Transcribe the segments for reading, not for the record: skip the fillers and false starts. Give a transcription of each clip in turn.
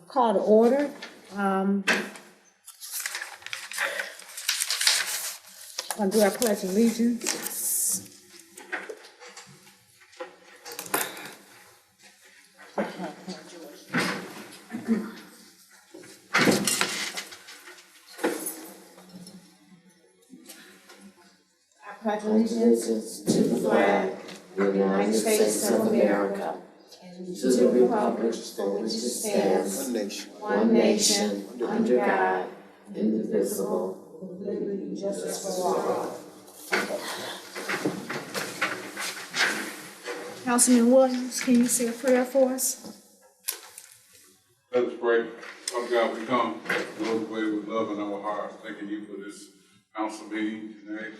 Call to order. I'll do our pledge of allegiance. I pledge allegiance to the flag of the United States of America and to the republic for which it stands, one nation, under God, indivisible, with liberty and justice for all. Councilman Williams, can you say a prayer for us? Let us pray. Father God, we come Lord, way with love in our hearts, thanking you for this council meeting tonight.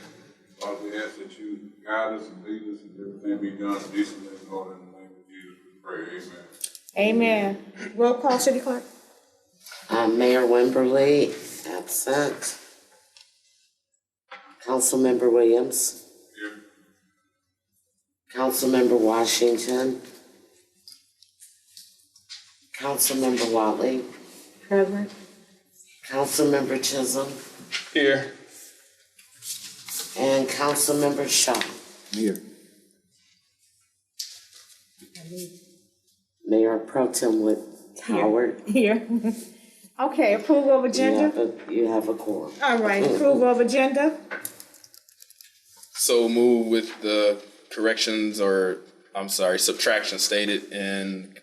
Father, we ask that you guide us and lead us and everything be done decently in order in the name of Jesus. We pray. Amen. Amen. Roll call, City Clerk. Mayor Wimberly, absent. Councilmember Williams. Here. Councilmember Washington. Councilmember Watley. Present. Councilmember Chisholm. Here. And Councilmember Shaw. Here. Mayor Pro Tem with Howard. Here. Okay, approval of agenda. You have a quorum. All right, approval of agenda. So move with the corrections or, I'm sorry, subtraction stated in,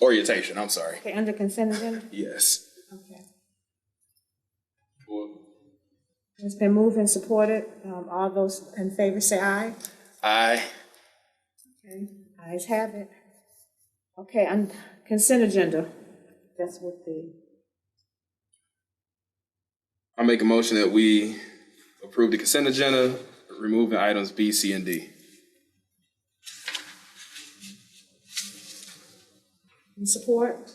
orientation, I'm sorry. Okay, under consent agenda. Yes. Okay. Support. It's been moved and supported. All those in favor say aye. Aye. Okay, ayes have it. Okay, on consent agenda. That's what the, I make a motion that we approve the consent agenda, removing items B, C, and D. in support.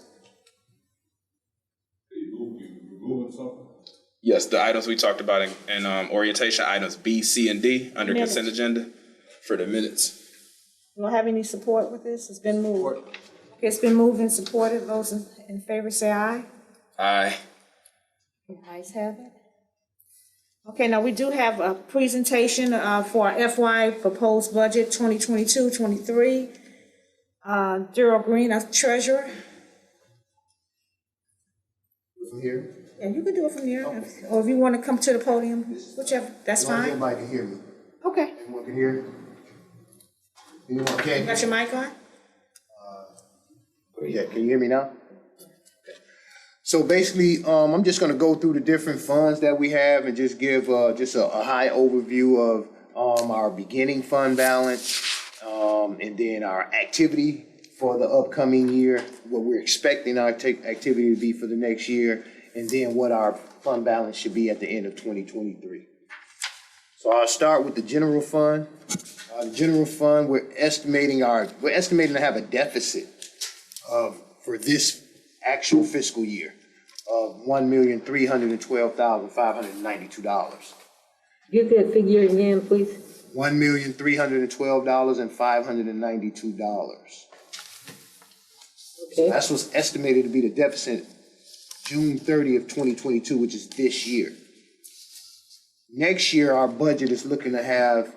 You removing something? Yes, the items we talked about in orientation, items B, C, and D under Minutes. consent agenda for the minutes. You don't have any support with this? It's been moved. Okay, it's been moved and supported. Those in favor say aye. Aye. Ayes have it. Okay, now we do have a presentation for our FY proposed budget 2022-23. Daryl Green, our treasurer. From here? And you can do it from here, or if you want to come to the podium, whichever, that's fine. Everybody can hear me. Okay, Everyone can hear? Anyone can? got your mic on? Yeah, can you hear me now? So basically, I'm just gonna go through the different funds that we have and just give just a high overview of our beginning fund balance, and then our activity for the upcoming year, what we're expecting our activity to be for the next year, and then what our fund balance should be at the end of 2023. So I'll start with the general fund. The general fund, we're estimating to have a deficit for this actual fiscal year of $1,312,592. Give that figure again, please. $1,312,592. Okay. That's what's estimated to be the deficit June 30th, 2022, which is this year. Next year, our budget is looking to have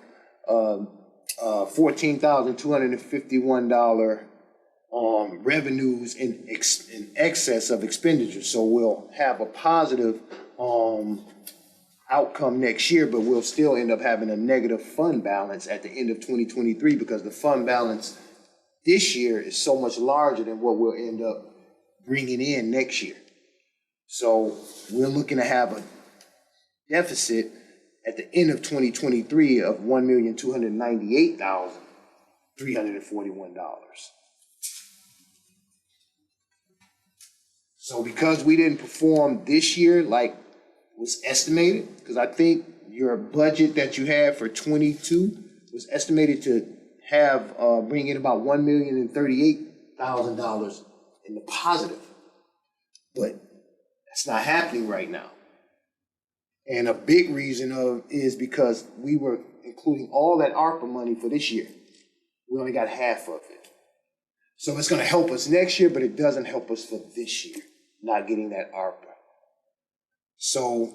$14,251 revenues in excess of expenditures. So we'll have a positive outcome next year, but we'll still end up having a negative fund balance at the end of 2023 because the fund balance this year is so much larger than what we'll end up bringing in next year. So we're looking to have a deficit at the end of 2023 of $1,298,341. So because we didn't perform this year like was estimated, because I think your budget that you had for 22 was estimated to have bring in about $1,038,000 in the positive, but that's not happening right now. And a big reason is because we were including all that ARPA money for this year. We only got half of it. So it's gonna help us next year, but it doesn't help us for this year, not getting that ARPA. So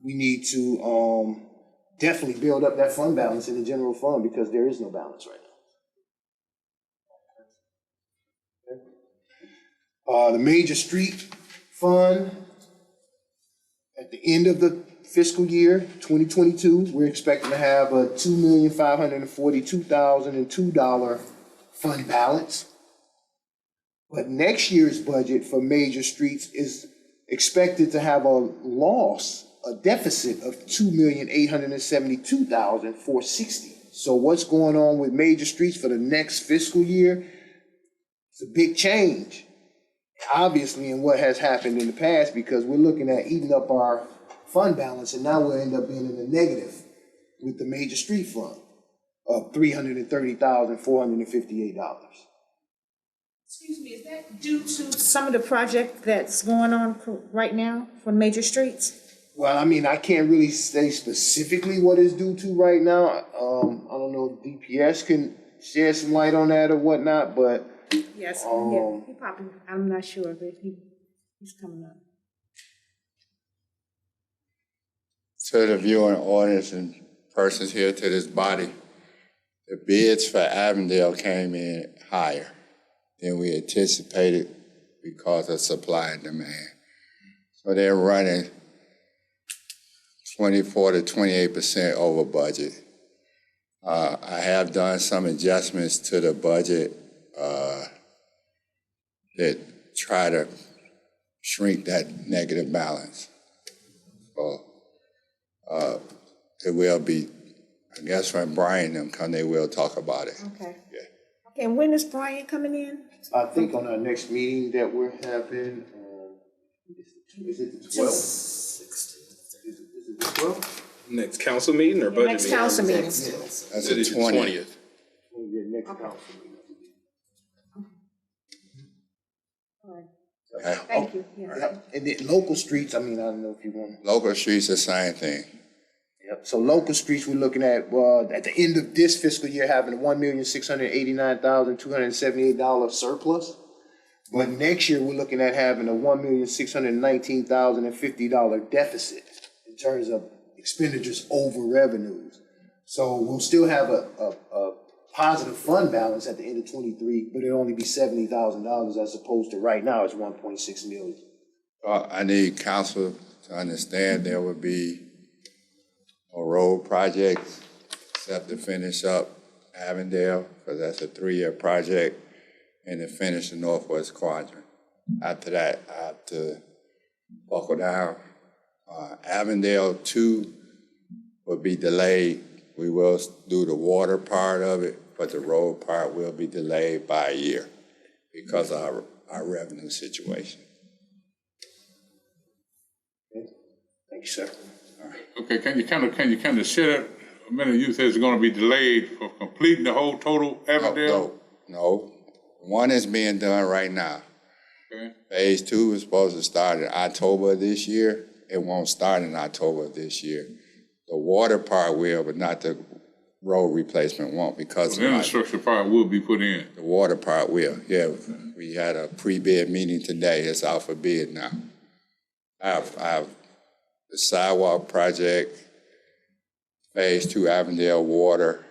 we need to definitely build up that fund balance in the general fund because there is no balance right now. The major street fund, at the end of the fiscal year 2022, we're expecting to have a $2,542,002 fund balance. But next year's budget for major streets is expected to have a loss, a deficit of $2,872,460. So what's going on with major streets for the next fiscal year? It's a big change, obviously, in what has happened in the past, because we're looking at eating up our fund balance, and now we'll end up being in the negative with the major street fund of $330,458. Excuse me, is that due to some of the project that's going on right now for major streets? Well, I mean, I can't really say specifically what it's due to right now. I don't know if DPS can shed some light on that or whatnot, but Yes, yeah, he probably, I'm not sure, but he's coming up. To the viewing audience and persons here to this body, the bids for Avondale came in higher than we anticipated because of supply and demand. So they're running 24 to 28% over budget. I have done some adjustments to the budget that try to shrink that negative balance. So it will be, I guess when Brian and them come, they will talk about it. Okay. Yeah. Okay, and when is Brian coming in? I think on our next meeting that we're having, is it the 12th? Is it the 12th? Next council meeting or budget Next meeting? council meeting. That's It is the the 20th. 20th. Next council meeting. All right, Okay. thank you, yeah. Yep. And then local streets, I mean, I don't know if you want. Local streets, the same thing. Yep. So local streets, we're looking at the end of this fiscal year having a $1,689,278 surplus. But next year we're looking at having a $1,619,050 deficit in terms of expenditures over revenues. So we'll still have a positive fund balance at the end of 23, but it'll only be $70,000 as opposed to right now it's 1.6 million. I need council to understand there will be a road project except to finish up Avondale, because that's a 3-year project, and to finish the Northwest Quadrant. After that, I have to buckle down. Avondale 2 will be delayed. We will do the water part of it, but the road part will be delayed by a year because of our revenue situation. Thank you, sir. Okay, can you kind of share a minute? You said it's going to be delayed for completing the whole total Avondale? No. One is being done right now. Okay. Phase 2 is supposed to start in October of this year. It won't start in October of this year. The water part will, but not the road replacement won't, because So the infrastructure part will be put in. the water part will. Yeah, we had a pre-bid meeting today. It's out for bid now. I have the sidewalk project, Phase 2 Avondale Water,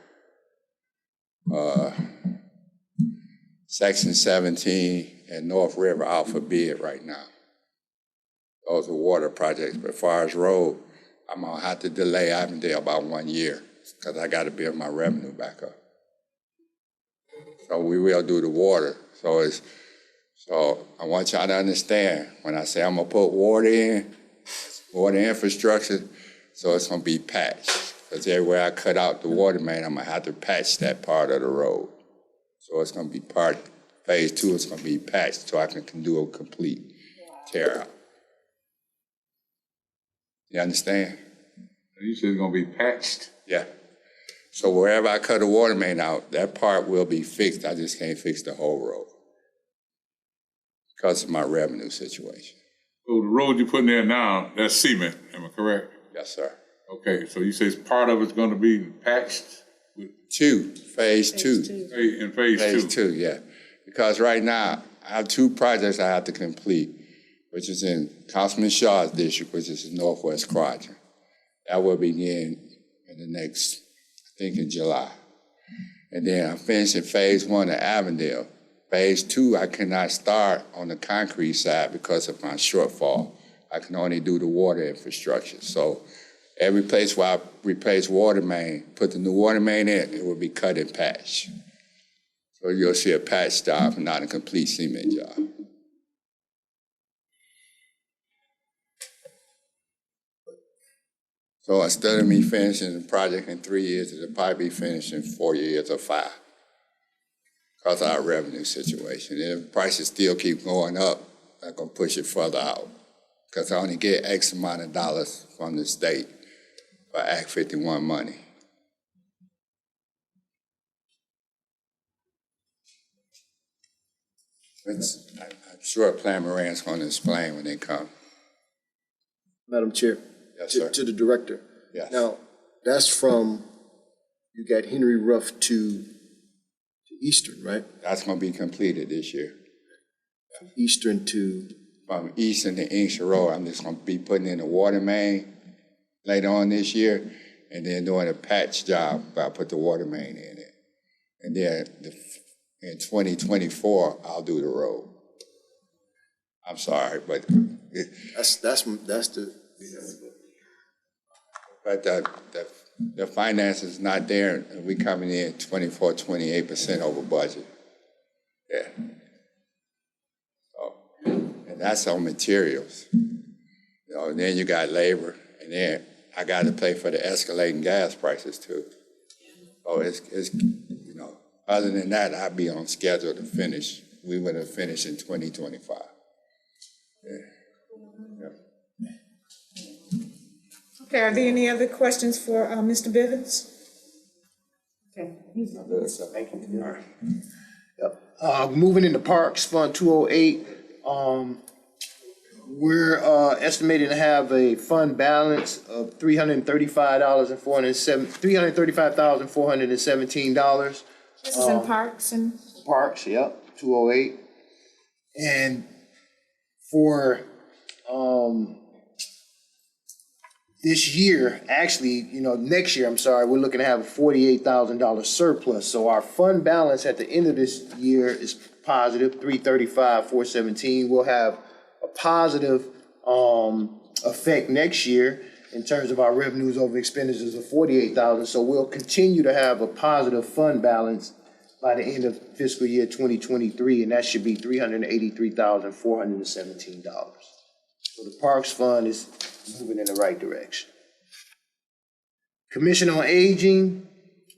Section 17 and North River out for bid right now. Those are water projects, but as far as road, I'm gonna have to delay Avondale about 1 year because I gotta build my revenue back up. So we will do the water. So I want y'all to understand, when I say I'm gonna put water in, water infrastructure, so it's gonna be patched. Because everywhere I cut out the water main, I'm gonna have to patch that part of the road. So it's gonna be Phase 2 is gonna be patched so I can do a complete tear out. You understand? You said it's going to be patched? Yeah. So wherever I cut a water main out, that part will be fixed. I just can't fix the whole road because of my revenue situation. So the road you're putting there now, that's cement, am I correct? Yes, sir. Okay, so you say part of it's going to be patched? Phase 2. In phase 2? Phase 2, yeah. Because right now, I have two projects I have to complete, which is in Councilman Shaw's district, which is in Northwest Quadrant. That will begin in the next, I think in July. And then I'm finishing phase 1 of Avondale. Phase 2, I cannot start on the concrete side because of my shortfall. I can only do the water infrastructure. So every place where I replace water main, put the new water main in, it will be cut and patched. So you'll see a patch job and not a complete cement job. So instead of me finishing the project in 3 years, it'll probably be finished in 4 years or 5 because of our revenue situation. And if prices still keep going up, I'm gonna push it further out because I only get X amount of dollars from the state for Act 51 money. I'm sure Plan Moran's gonna explain when they come. Madam Chair. Yes, sir. To the director. Yes. Now, that's from, you got Henry Ruff to Eastern, right? That's gonna be completed this year. Eastern to, From Eastern to Inkster Road, I'm just gonna be putting in the water main later on this year, and then doing a patch job where I put the water main in it. And then in 2024, I'll do the road. I'm sorry, but that's the, but the finances not there, and we coming in 28% over budget. Yeah. So, and that's on materials. You know, and then you got labor, and then I got to pay for the escalating gas prices too. So it's you know, other than that, I'd be on schedule to finish. We would have finished in 2025. Yeah. Okay, are there any other questions for Mr. Bivens? Okay. Thank you. All right. Moving into Parks Fund 208, we're estimating to have a fund balance of $335,417. This is in Parks and, Parks, yep, 208. And for this year, actually, next year, we're looking to have a $48,000 surplus. So our fund balance at the end of this year is positive, $335,417. We'll have a positive effect next year in terms of our revenues over expenditures of $48,000. So we'll continue to have a positive fund balance by the end of fiscal year 2023, and that should be $383,417. So the Parks Fund is moving in the right direction. Commission on Aging,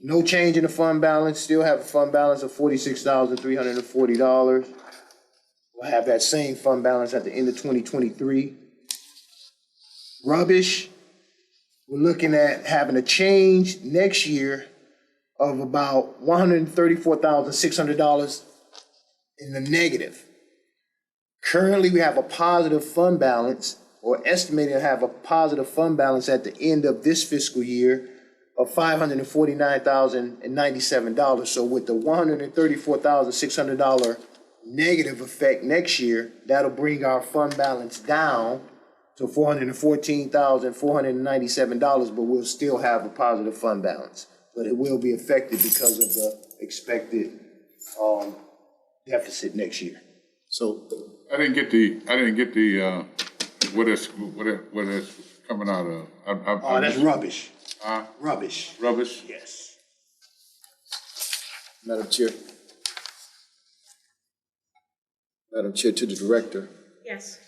no change in the fund balance, still have a fund balance of $46,340. We'll have that same fund balance at the end of 2023. Rubbish, we're looking at having a change next year of about $134,600 in the negative. Currently, we have a positive fund balance, or estimated to have a positive fund balance at the end of this fiscal year of $549,097. So with the $134,600 negative effect next year, that'll bring our fund balance down to $414,497, but we'll still have a positive fund balance. But it will be affected because of the expected deficit next year. so, I didn't get the what is coming out of. That's rubbish. Huh? Rubbish. Rubbish? Yes. Madam Chair. Madam Chair, to the director. yes.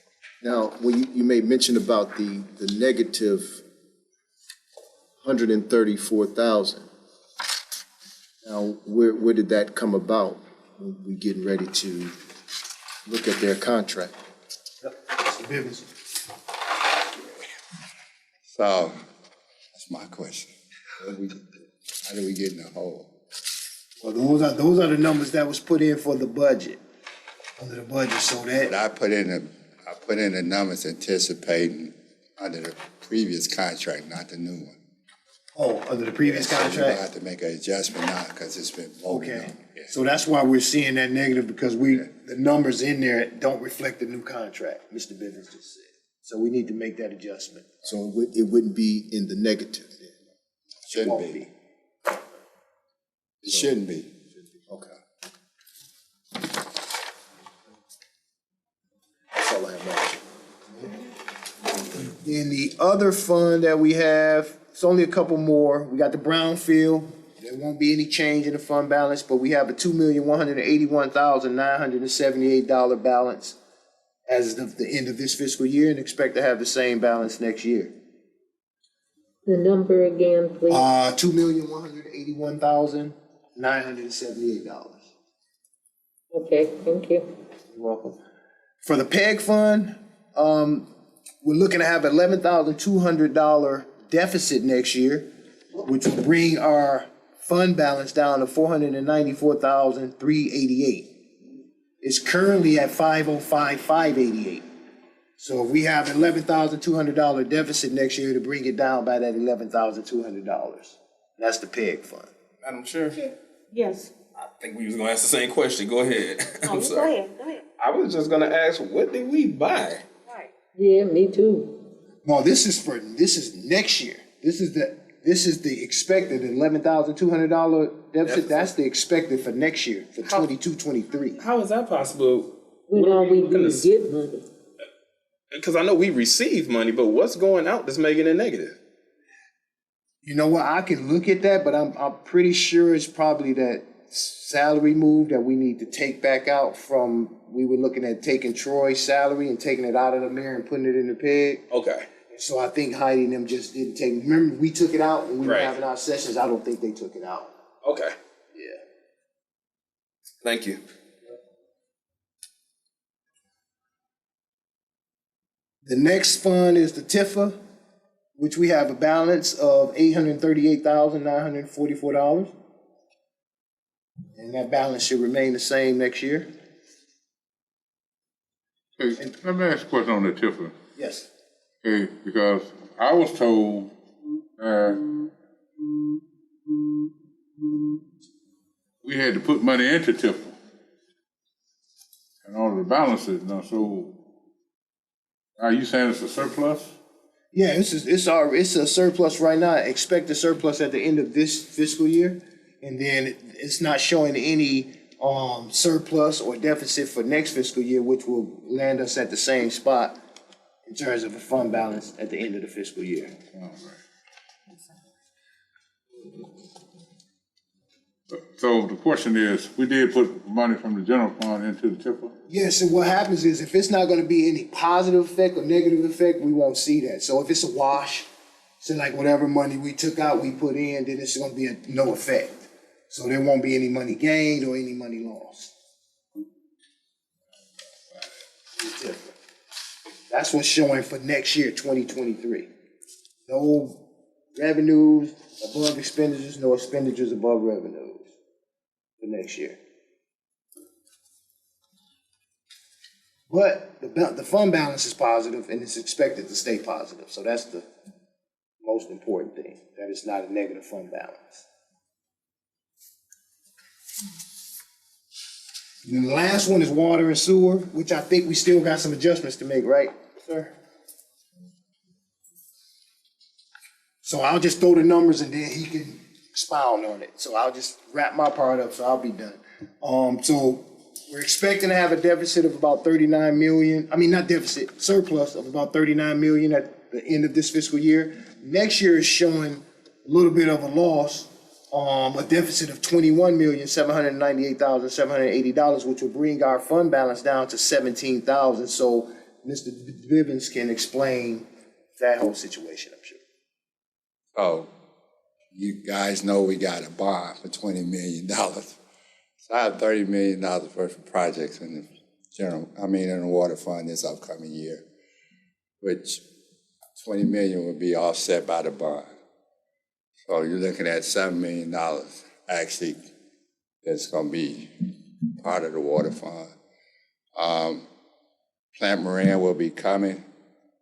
Now, when you made mention about the negative 134,000. Now, where did that come about? When we getting ready to look at their contract? So that's my question. How do we get in the hole? Well, those are the numbers that was put in for the budget, under the budget, so that. But I put in the numbers anticipating under the previous contract, not the new one. Oh, under the previous So you're gonna contract? have to make an adjustment now, because it's been voted Okay, on. Yeah. so that's why we're seeing that negative, because the numbers in there don't reflect the new contract, Mr. Bivens just said. So we need to make that adjustment. So it wouldn't be in the negative then? Shouldn't Won't be. It shouldn't be. Okay. That's all I have now. In the other fund that we have, it's only a couple more. We got the brownfield. There won't be any change in the fund balance, but we have a $2,181,978 balance as of the end of this fiscal year, and expect to have the same balance next year. The number again, please. $2,181,978. Okay, thank you. You're welcome. For the PEG fund, we're looking to have $11,200 deficit next year, which will bring our fund balance down to $494,388. It's currently at $505,588. So if we have $11,200 deficit next year, to bring it down by that $11,200. That's the PEG fund. Madam Chair, Yes. I think we was gonna ask the same question. Go ahead. I'm sorry. Go ahead. I was just gonna ask, what did we buy? Yeah, me too. No, this is next year. This is the expected $11,200 deficit. That's the expected for next year, for 22-23. How is that possible? We What are know we looking didn't to- get money. Because I know we received money, but what's going out that's making it negative? You know what? I can look at that, but I'm pretty sure it's probably that salary move that we need to take back out from. We were looking at taking Troy's salary and taking it out of the mayor and putting it in the PEG. Okay. So I think Heidi and them just didn't take. Remember, we took it out when we were Right. having our sessions. I don't think they took it out. Okay. Yeah. Thank you. The next fund is the TIFA, which we have a balance of $838,944. And that balance should remain the same next year. Hey, let me ask a question on the Tiffany. Yes. Okay, because I was told we had to put money into Tiffany in order to balance it. Now, so are you saying it's a surplus? Yeah, it's a surplus right now. Expect a surplus at the end of this fiscal year, and then it's not showing any surplus or deficit for next fiscal year, which will land us at the same spot in terms of a fund balance at the end of the fiscal year. All right. So the question is, we did put money from the general fund into the TIFA? Yes, and what happens is if it's not gonna be any positive effect or negative effect, we won't see that. So if it's a wash, so like whatever money we took out, we put in, then it's gonna be no effect. So there won't be any money gained or any money lost. That's what's showing for next year, 2023. No revenues above expenditures, no expenditures above revenues for next year. But the fund balance is positive and it's expected to stay positive. So that's the most important thing, that it's not a negative fund balance. And the last one is water and sewer, which I think we still got some adjustments to make, right, sir? So I'll just throw the numbers and then he can expound on it. So I'll just wrap my part up, so I'll be done. So we're expecting to have a deficit of about 39 million. I mean, not deficit, surplus of about 39 million at the end of this fiscal year. Next year is showing a little bit of a loss, a deficit of $21,798,780, which will bring our fund balance down to 17,000. So Mr. Bivens can explain that whole situation, I'm sure. Oh, you guys know we got a bond for $20 million. So I have $30 million worth of projects in the water fund this upcoming year, which $20 million would be offset by the bond. So you're looking at $7 million actually that's gonna be part of the water fund. Plant Moran will be coming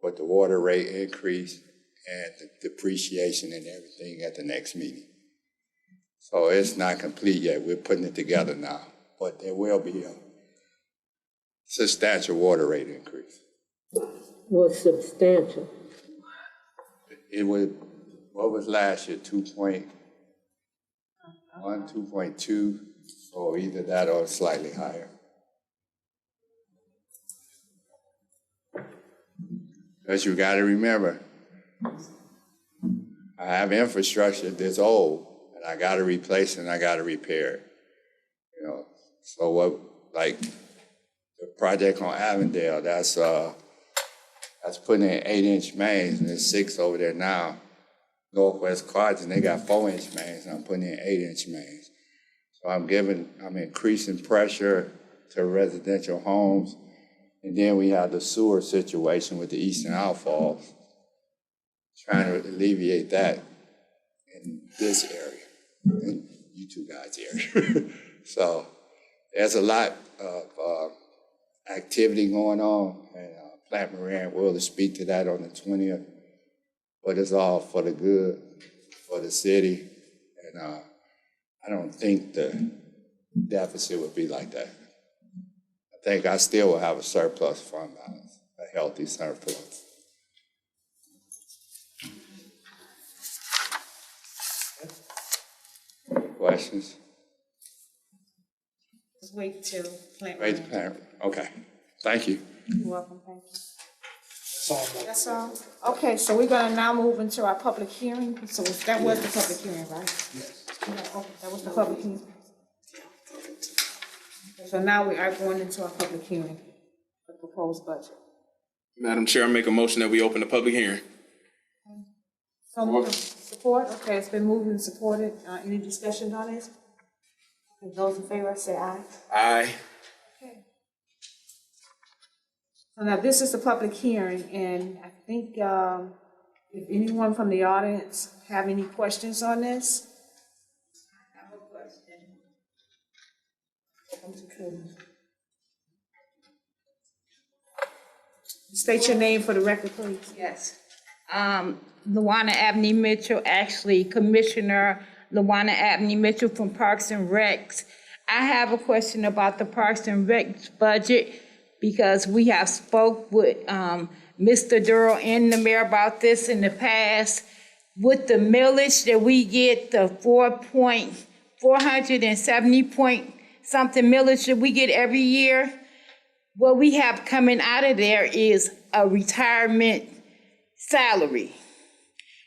with the water rate increase and the depreciation and everything at the next meeting. So it's not complete yet. We're putting it together now, but there will be a substantial water rate increase. Was substantial. It was, what was last year, 2.1, 2.2, so either that or slightly higher. Because you gotta remember, I have infrastructure that's old, and I gotta replace it and I gotta repair it. You know, so what, like, the project on Avondale, that's putting in 8-inch mains, and there's 6 over there now. Northwest Cards, and they got 4-inch mains, and I'm putting in 8-inch mains. So I'm increasing pressure to residential homes. And then we have the sewer situation with the eastern outfalls, trying to alleviate that in this area, in you two guys' area. So there's a lot of activity going on, and Plant Moran will speak to that on the 20th, but it's all for the good, for the city, and I don't think the deficit would be like that. I think I still will have a surplus fund balance, a healthy surplus. Questions? Let's wait till Plant Wait, Moran. Plant, okay, thank you. You're welcome, thank you. That's all? Okay, so we're gonna now move into our public hearing. So that was the public hearing, right? Yes. Okay, that was the public hearing. So now we are going into our public hearing, the proposed budget. Madam Chair, I make a motion that we open the public hearing. So moved. Support, okay, it's been moved and supported. Any discussion on this? Okay, those in favor say aye. Aye. Okay. So now this is the public hearing, and I think if anyone from the audience have any questions on this? I have a question. State your name for the record, please. Yes. Luana Abney Mitchell, actually Commissioner Luana Abney Mitchell from Parks and Recs. I have a question about the Parks and Recs budget because we have spoke with Mr. Durrell and the mayor about this in the past. With the millage that we get, the 470 point something millage that we get every year, what we have coming out of there is a retirement salary.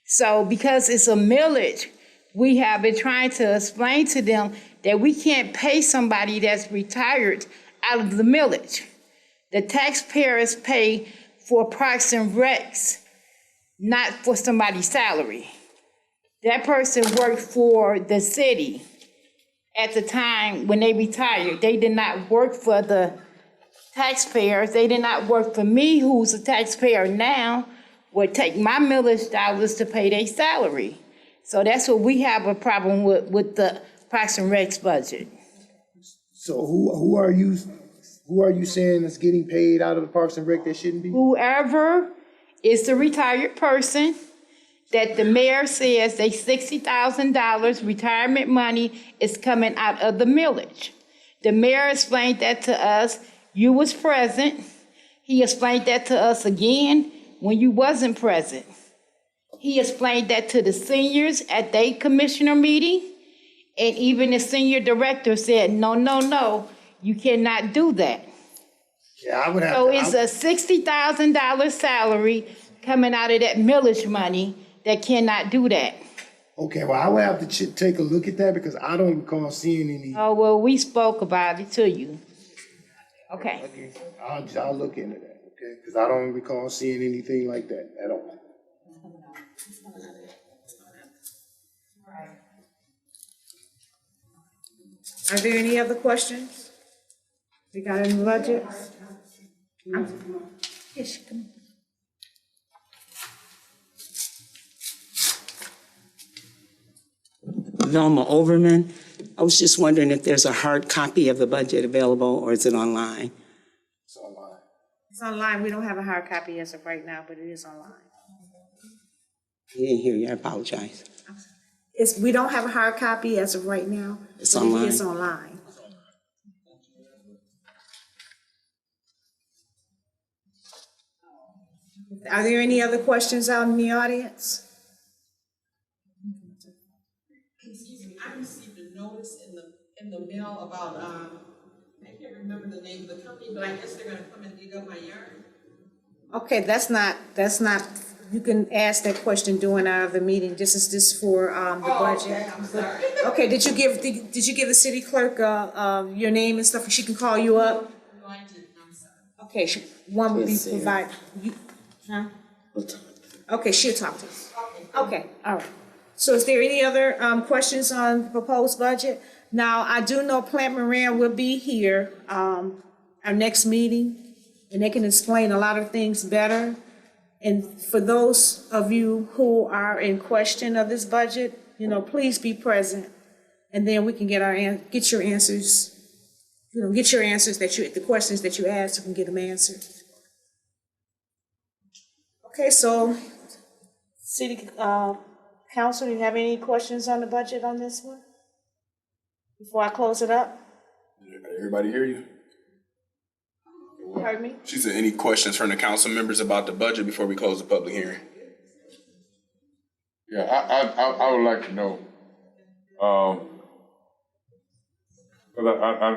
So because it's a millage, we have been trying to explain to them that we can't pay somebody that's retired out of the millage. The taxpayers pay for Parks and Recs, not for somebody's salary. That person worked for the city at the time when they retired. They did not work for the taxpayers. They did not work for me, who's a taxpayer now, would take my millage dollars to pay their salary. So that's what we have a problem with the Parks and Recs budget. So who are you saying is getting paid out of the Parks and Rec that shouldn't be? Whoever is the retired person that the mayor says they $60,000 retirement money is coming out of the millage. The mayor explained that to us. You was present. He explained that to us again when you wasn't present. He explained that to the seniors at their commissioner meeting, and even the senior director said, no, you cannot do that. Yeah, I would have. So it's a $60,000 salary coming out of that millage money that cannot do that. Okay, well, I would have to take a look at that because I don't recall seeing any. Oh, well, we spoke about it to you. Okay. I'll look into that, okay? Because I don't recall seeing anything like that at all. Are there any other questions regarding the budget? Yes, come. Velma Overman. I was just wondering if there's a hard copy of the budget available, or is it online? It's online. It's online. We don't have a hard copy as of right now, but it is online. I didn't hear you, I apologize. We don't have a hard copy as of right now. It's but online? It is online. Are there any other questions out in the audience? I received a notice in the mail about, I can't remember the name of the company, but I guess they're gonna come and dig up my yard. Okay, that's not, you can ask that question during our other meeting. This is just for, the budget. Okay, I'm sorry. Okay, did you give the city clerk, your name and stuff, she can call you up? No, I didn't, I'm sorry. Okay, one would be Yes, sir. provided, huh? We'll talk. Okay, she'll talk to us. Okay, all right. So is there any other, questions on the proposed budget? Now, I do know Plant Moran will be here, our next meeting, and they can explain a lot of things better. And for those of you who are in question of this budget, please be present. And then we can get your answers, get your answers the questions that you asked, we can get them answered. Okay, so, City Council, do you have any questions on the budget on this one? Before I close it up? Everybody hear you? Pardon me? She said, any questions from the council members about the budget before we close the public hearing? Yeah, I would like to know, cause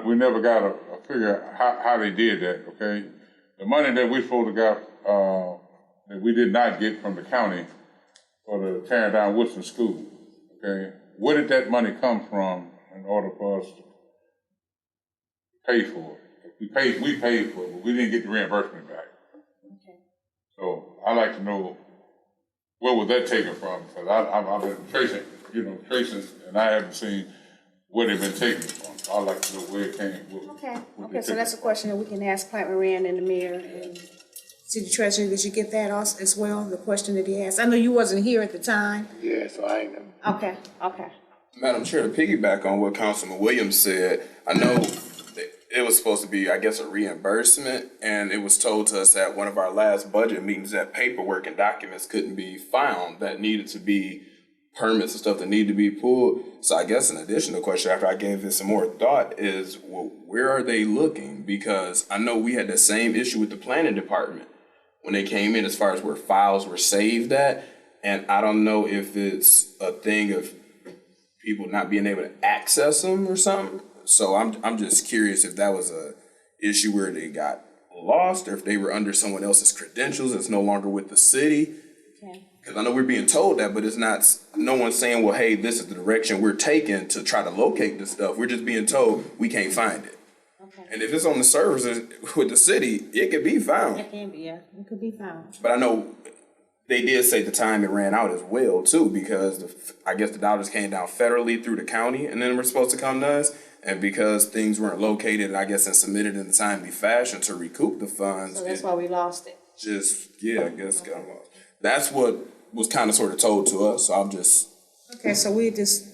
we never got a figure how they did that, okay? The money that we supposed to got, that we did not get from the county for the tearing down Woodson School, okay? Where did that money come from in order for us to pay for it? We paid for it, but we didn't get the reimbursement back. Okay. So I'd like to know, where was that taken from? Because I've been tracing, and I haven't seen where they've been taken from. So I'd like to know where it came. Okay, so that's a question that we can ask Plant Moran and the mayor and city treasurer. Did you get that also as well, the question that he asked? I know you wasn't here at the time. Yeah, so I ain't know. Okay. Madam Chair, to piggyback on what Councilman Williams said, I know it was supposed to be, I guess, a reimbursement, and it was told to us at one of our last budget meetings that paperwork and documents couldn't be found that needed to be permits and stuff that needed to be pulled. So I guess an additional question after I gave this some more thought is, well, where are they looking? Because I know we had the same issue with the planning department when they came in as far as where files were saved at, and I don't know if it's a thing of people not being able to access them or something. So I'm just curious if that was a issue where they got lost or if they were under someone else's credentials that's no longer with the city. Okay. Because I know we're being told that, but it's not, no one's saying, well, hey, this is the direction we're taking to try to locate this stuff. We're just being told we can't find it. Okay. And if it's on the servers with the city, it could be found. It can be, yeah, it could be found. But I know they did say the time it ran out as well, too, because I guess the dollars came down federally through the county and then were supposed to come to us. And because things weren't located, I guess, and submitted in a timely fashion to recoup the funds. So that's why we lost it. I guess got lost. That's what was kind of sort of told to us. So I'm just. Okay, so we just,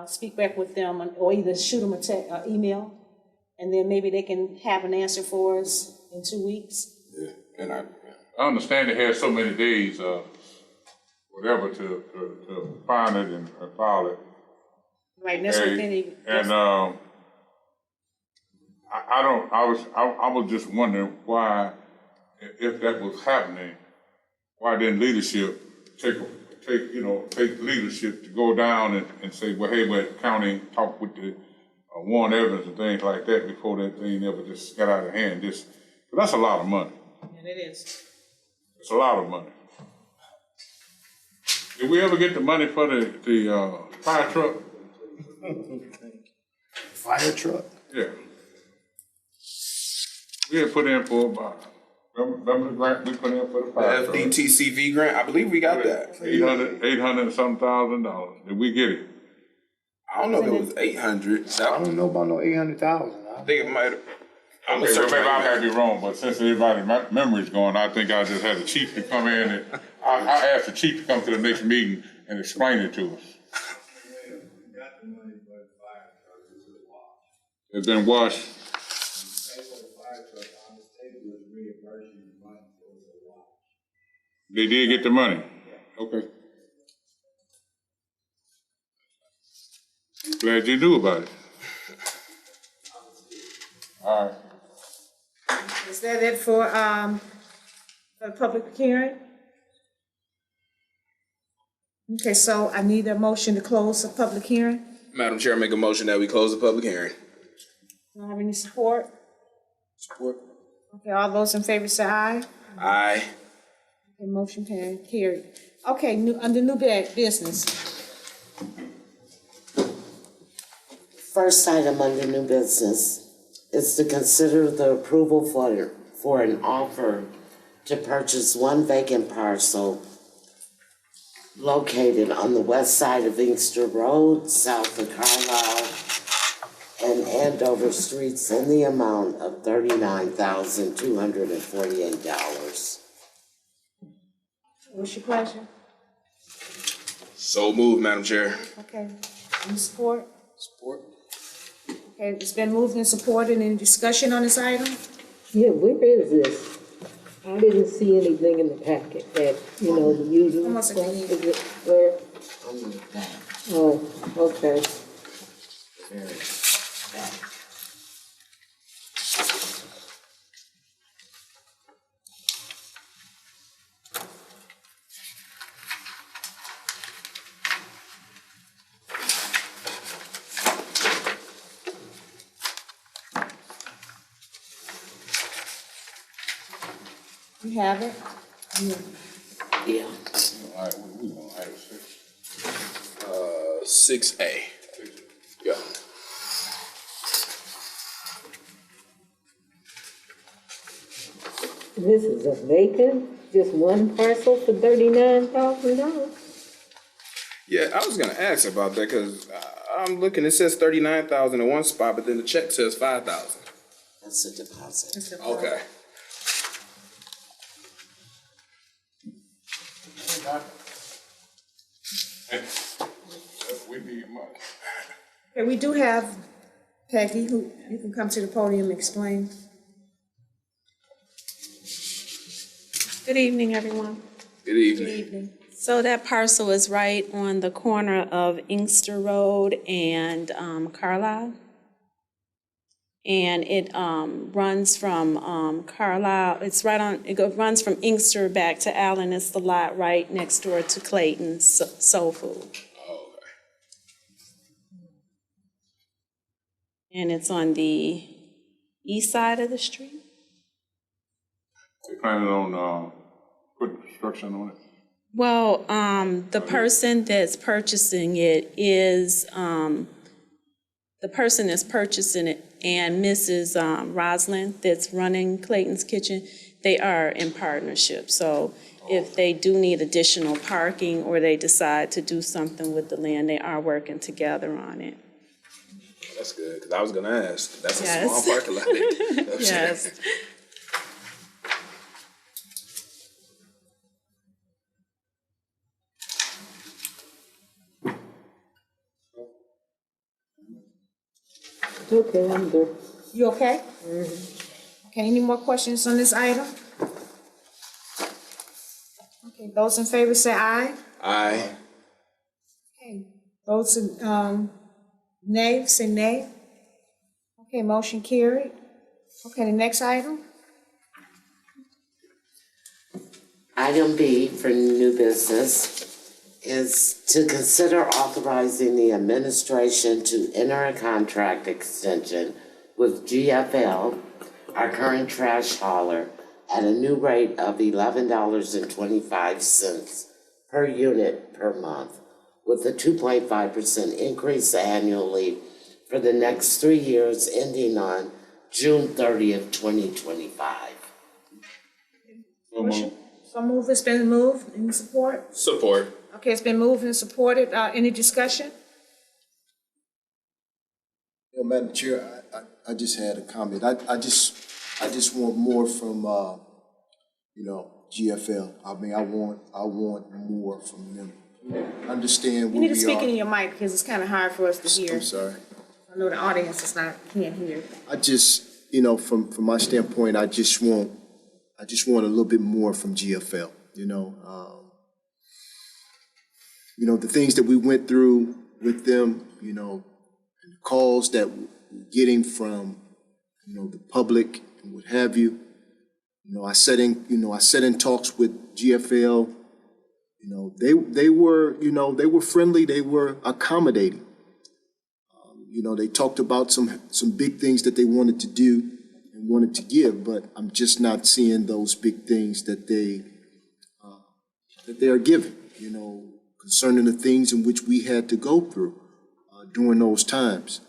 speak back with them or either shoot them a email, and then maybe they can have an answer for us in 2 weeks. Yeah, and I understand they had so many days, whatever, to find it and file it. Right, that's what they. And I was just wondering why, if that was happening, why didn't leadership take leadership to go down and say, well, hey, we're county, talk with the Warren Evans and things like that before that thing ever just got out of hand. That's a lot of money. And it is. It's a lot of money. Did we ever get the money for the fire truck? Fire truck? Yeah. We had put in for about, remember the grant we put in for the fire truck? FDTCV grant, I believe we got that. $800 and some $1,000. Did we get it? I don't know if it was 800. I don't know about no 800,000. I think it might have. Okay, well, maybe I might be wrong, but since everybody's memory's going, I think I just had the chief to come in and I asked the chief to come to the next meeting and explain it to us. It's been washed. They did get the money? Okay. Glad you knew about it. All right. Is that it for the public hearing? Okay, so I need a motion to close the public hearing. Madam Chair, I make a motion that we close the public hearing. Do I have any support? Support. Okay, all those in favor say aye. Aye. Okay, motion carried. Okay, under new business. First item under new business is to consider the approval for an offer to purchase one vacant parcel located on the west side of Inkster Road, south of Carlisle, and Andover Streets in the amount of $39,248. What's your pleasure? So moved, Madam Chair. Okay, any support? Support. Okay, it's been moved and supported. Any discussion on this item? Yeah, where is this? I didn't see anything in the packet that, you know, the usual. Almost stuff. at the end. Is it where? On the back, Oh, okay. very back. You have it? Yeah. All right, we on item 6. 6A. Yeah. This is a vacant, just one parcel for $39,000? Yeah, I was gonna ask about that, cause I'm looking, it says 39,000 in one spot, but then the check says 5,000. That's a deposit. Okay. We need money. Okay, we do have Peggy, who, you can come to the podium and explain. Good evening, everyone. Good evening. Good evening. So that parcel is right on the corner of Inkster Road and Carlisle. And it runs from Carlisle, it's right on, runs from Inkster back to Allen. It's the lot right next door to Clayton's Soul Food. Oh, okay. And it's on the east side of the street. They planning on putting construction on it? Well, the person that's purchasing it is, the person that's purchasing it and Mrs. Roslyn that's running Clayton's Kitchen, they are in partnership. So if they do need additional parking or they decide to do something with the land, they are working together on it. That's good, because I was gonna ask. That's a Yes. small parking lot. Yes. Okay, I'm good. You okay? Okay, any more questions on this item? Okay, those in favor say aye. Aye. Okay, those in, nay, say nay. Okay, motion carried. Okay, the next item? Item B for new business is to consider authorizing the administration to enter a contract extension with GFL, our current trash hauler, at a new rate of $11.25 per unit per month, with a 2.5% increase annually for the next 3 years ending on June 30th, 2025. So move, it's been moved, any support? Support. Okay, it's been moved and supported, any discussion? Well, Madam Chair, I just had a comment. I just want more from, GFL. I mean, I want more from them. Understand You where need to we speak are. in your mic, because it's kind of hard for us to hear. I'm sorry. I know the audience is not, can't hear. I just, from my standpoint, I just want a little bit more from GFL. you know. The things that we went through with them, and the calls that we're getting from, the public and what have you. I sat in talks with GFL. They were friendly, they were accommodating. They talked about some big things that they wanted to do and wanted to give, but I'm just not seeing those big things that they are giving, concerning the things in which we had to go through during those times.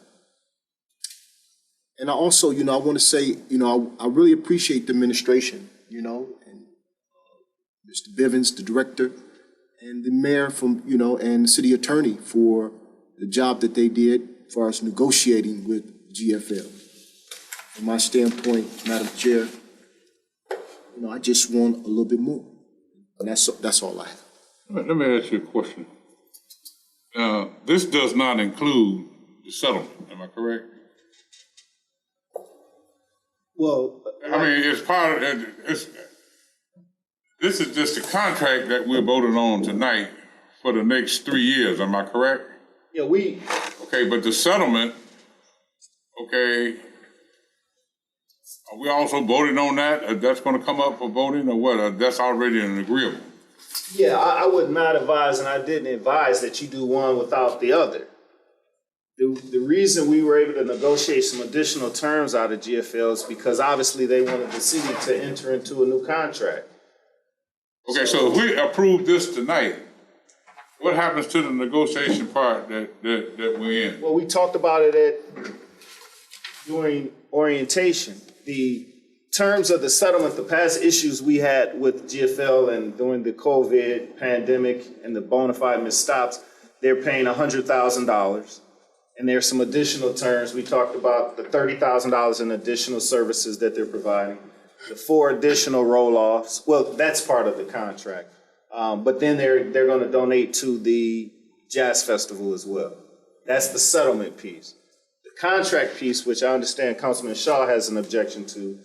And I also, I want to say, I really appreciate the administration, and Mr. Bivens, the director, and the mayor and the city attorney for the job that they did as far as negotiating with GFL. From my standpoint, Madam Chair, I just want a little bit more. And that's all I have. Let me ask you a question. This does not include the settlement, am I correct? Well, I mean, it's part of this is just a contract that we're voting on tonight for the next 3 years, am I correct? yeah, Okay, but the settlement, okay, are we also voting on that? That's gonna come up for voting or what? That's already an agreeable. Yeah, I would not advise, and I didn't advise that you do one without the other. The reason we were able to negotiate some additional terms out of GFL is because obviously they wanted the city to enter into a new contract. Okay, so if we approve this tonight, what happens to the negotiation part that we're in? Well, we talked about it during orientation. The terms of the settlement, the past issues we had with GFL and during the COVID pandemic and the bona fide misstops, they're paying $100,000. And there's some additional terms. We talked about the $30,000 in additional services that they're providing, the 4 additional roll-offs. Well, that's part of the contract. But then they're going to donate to the Jazz Festival as well. That's the settlement piece. The contract piece, which I understand Councilman Shaw has an objection to,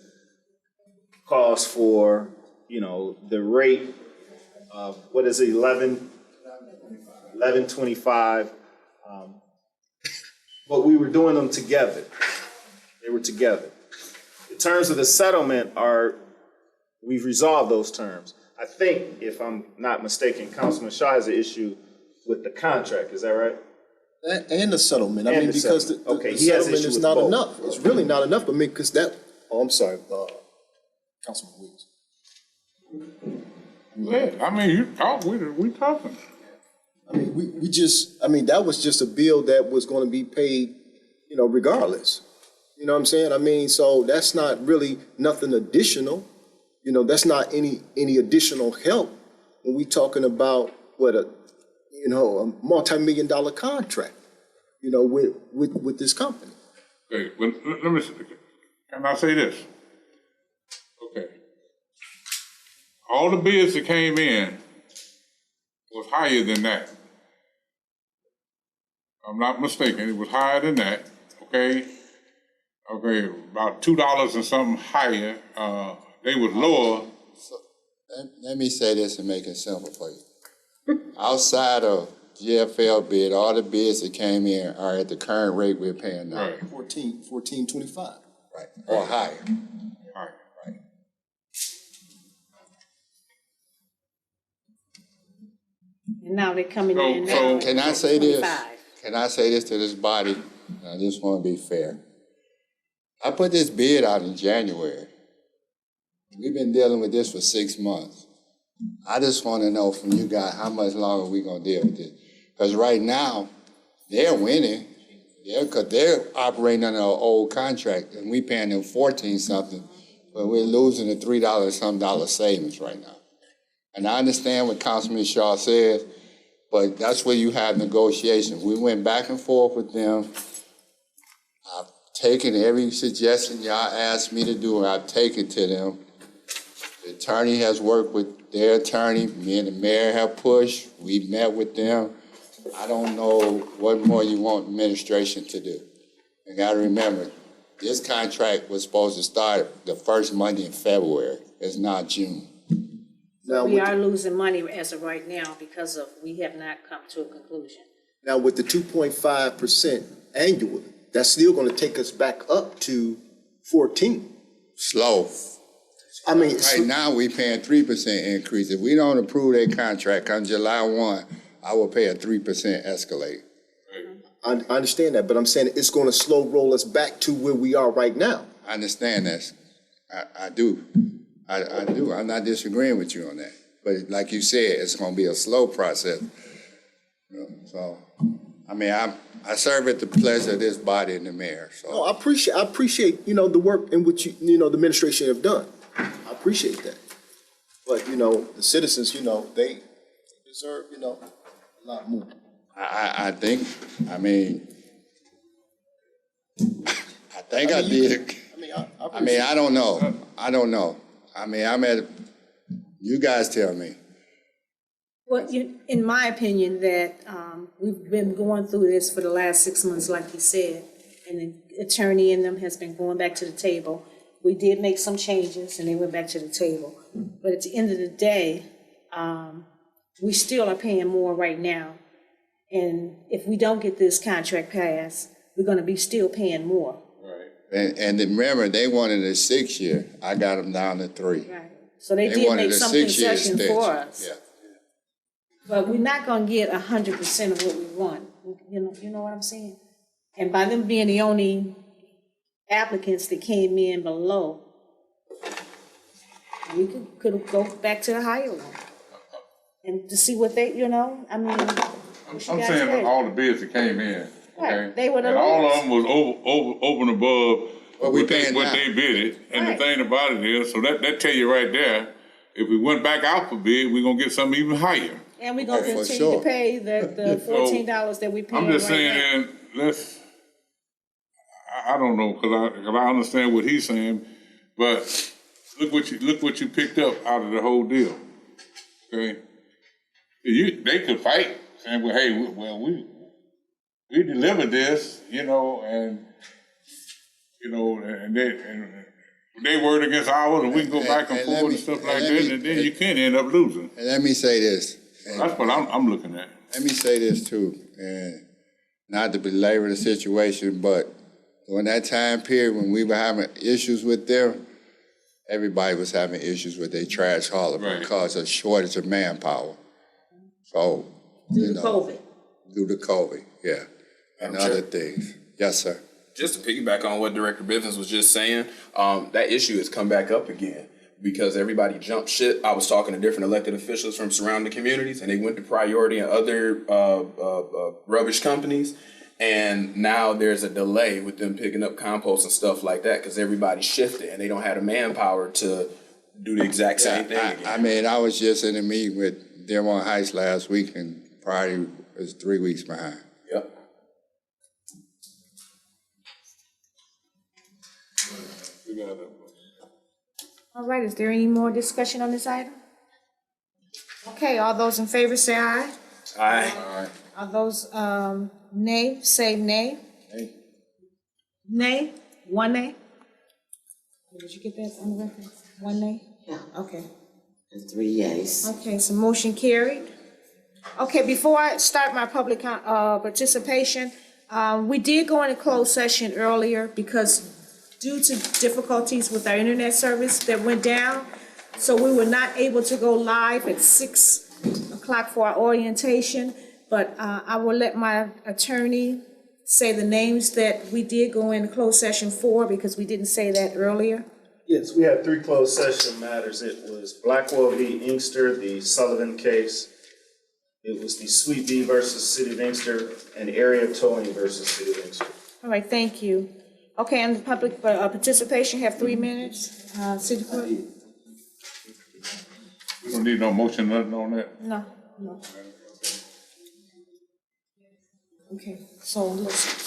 calls for, the rate of, what is it, $11.25. But we were doing them together. They were together. The terms of the settlement we've resolved those terms. I think, if I'm not mistaken, Councilman Shaw has an issue with the contract, is that right? And the settlement. I And mean, the because the settlement. Okay, the he has settlement issue is with not both. enough. It's really not enough. I mean, because I'm sorry, Councilman Williams. Yeah, I mean, you talk, we talking. I mean, that was just a bill that was going to be paid, regardless. You know what I'm saying? I mean, so that's not really nothing additional. That's not any additional help when we talking about a multi-million-dollar contract, with this company. Okay, well, let me, can I say this? Okay. All the bids that came in was higher than that. I'm not mistaken, it was higher than that, okay? Okay, about $2 and something higher. They was lower. So, let me say this and make it simple for you. Outside of GFL bid, all the bids that came in are at the current rate we're paying now. Right. $14.25. Right, or higher. Right. Right. And now they're coming in now. So- Can I say this? 25. Can I say this to this body? I just want to be fair. I put this bid out in January. We've been dealing with this for 6 months. I just want to know from you guys how much longer we going to deal with this. Because right now, they're winning. Because they're operating under an old contract, and we paying them 14-something, but we're losing the $3 savings right now. And I understand what Councilman Shaw says, but that's where you have negotiations. We went back and forth with them. I've taken every suggestion y'all asked me to do, and I've taken to them. The attorney has worked with their attorney. Me and the mayor have pushed. We met with them. I don't know what more you want administration to do. You gotta remember, this contract was supposed to start the first Monday in February. It's not June. Now, We with are the- losing money as of right now because of, we have not come to a conclusion. Now, with the 2.5% annually, that's still gonna take us back up to 14. Slow. I mean, Right now, we paying 3% increase. If we don't approve that contract come July 1, I will pay a 3% escalate. I understand that, but I'm saying it's gonna slow roll us back to where we are right now. I understand that. I do. I do. I'm not disagreeing with you on that. But like you said, it's gonna be a slow process. You know, so, I mean, I serve at the pleasure of this body and the mayor, so. No, I appreciate, the work in which the administration have done. I appreciate that. But, the citizens, they deserve, a lot more. I think, I mean, I think I did. I mean, I don't know. I don't know. I mean, you guys tell me. Well, in my opinion, that we've been going through this for the last 6 months, like you said, and the attorney in them has been going back to the table. We did make some changes, and they went back to the table. But at the end of the day, we still are paying more right now. And if we don't get this contract passed, we're going to be still paying more. And remember, they wanted a 6-year. I got them down to 3. Right. So they did wanted make a some 6-year concession extension. for us. Yeah. But we're not gonna get 100% of what we want. You know what I'm saying? And by them being the only applicants that came in below, we could go back to the higher one. And to see what they, I mean. I'm saying that all the bids that came in, okay? Right, they were the And all of lowest. them was over and above What we what paying now. they bidded. And the Right. thing about it is, so that tell you right there, if we went back out for bid, we're gonna get something even higher. And we're gonna Oh, for continue sure. to pay the $14 that we paying I'm just right saying, I don't know, cause I understand what he's saying, but look what you picked up out of the whole deal, okay? They could fight, saying, well, hey, we delivered this, and they word against ours, and we can go back and forth and stuff like that, and then you can end up losing. And let me say this. That's what I'm looking at. Let me say this too, and not to belabor the situation, but during that time period when we were having issues with them, everybody was having issues with their trash hauler Right. because of shortage of manpower. So, Due to COVID. Due to COVID, yeah, and Madam other Chair. things. Yes, sir. Just to piggyback on what Director Bivens was just saying, that issue has come back up again because everybody jumped ship. I was talking to different elected officials from surrounding communities, and they went to Priority and other rubbish companies. And now there's a delay with them picking up compost and stuff like that because everybody shifted and they don't have the manpower to do the exact same thing again. I mean, I was just in a meeting with Dearborn Heights last week, and Priority was 3 weeks behind. Yep. All right, is there any more discussion on this item? Okay, all those in favor say aye. Aye. All those, nay, say nay. Nay, one nay? Did you get that on the record? One nay? Yeah. Okay. And 3 yeas. Okay, so motion carried. Okay, before I start my public participation, we did go into closed session earlier because due to difficulties with our internet service that went down, so we were not able to go live at 6 o'clock for our orientation, but I will let my attorney say the names that we did go into closed session for because we didn't say that earlier. Yes, we had 3 closed session matters. It was Blackwell v. Inkster, the Sullivan case. It was the Sweet Bee versus City of Inkster, and area towing versus City of Inkster. All right, thank you. Okay, and the public participation, have 3 minutes. City Clerk? We don't need no motion, nothing on that. No. Okay, so listen.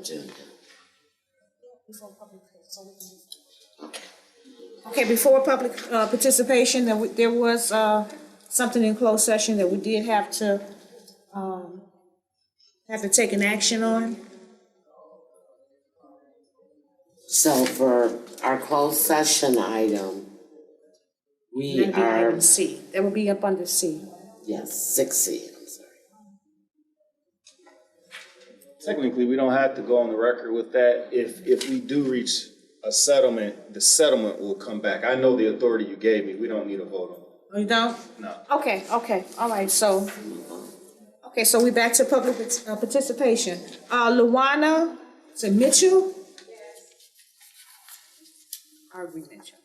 Agenda. Okay, before public participation, there was something in closed session that we did have to have to take an action on? So for our closed session item, we That'd be are, item C. That would be up under C. yes, 6C, I'm sorry. Technically, we don't have to go on the record with that. If we do reach a settlement, the settlement will come back. I know the authority you gave me. We don't need a vote on it. Oh, you don't? No. Okay, all right, so, we back to public participation. Luana, is it Mitchell? Yes. Aubrey Mitchell.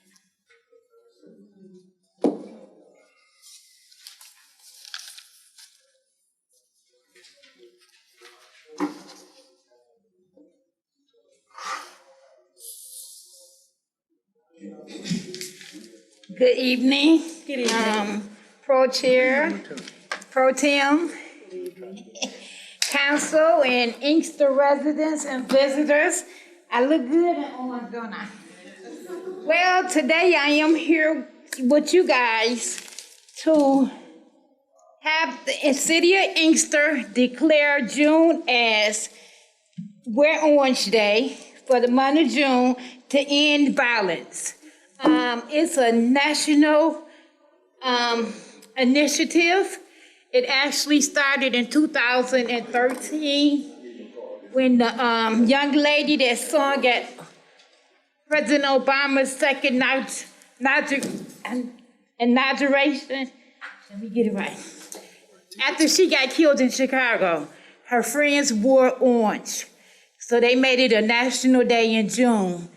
Good evening. Good evening. Pro Chair, Pro Tem, Council, and Inkster residents and visitors. I look good in orange, don't I? Well, today I am here with you guys to have the city of Inkster declare June as Wear Orange Day for the month of June to end violence. It's a national initiative. It actually started in 2013 when the young lady that sung at President Obama's second inauguration, let me get it right. After she got killed in Chicago, her friends wore orange. So they made it a national day in June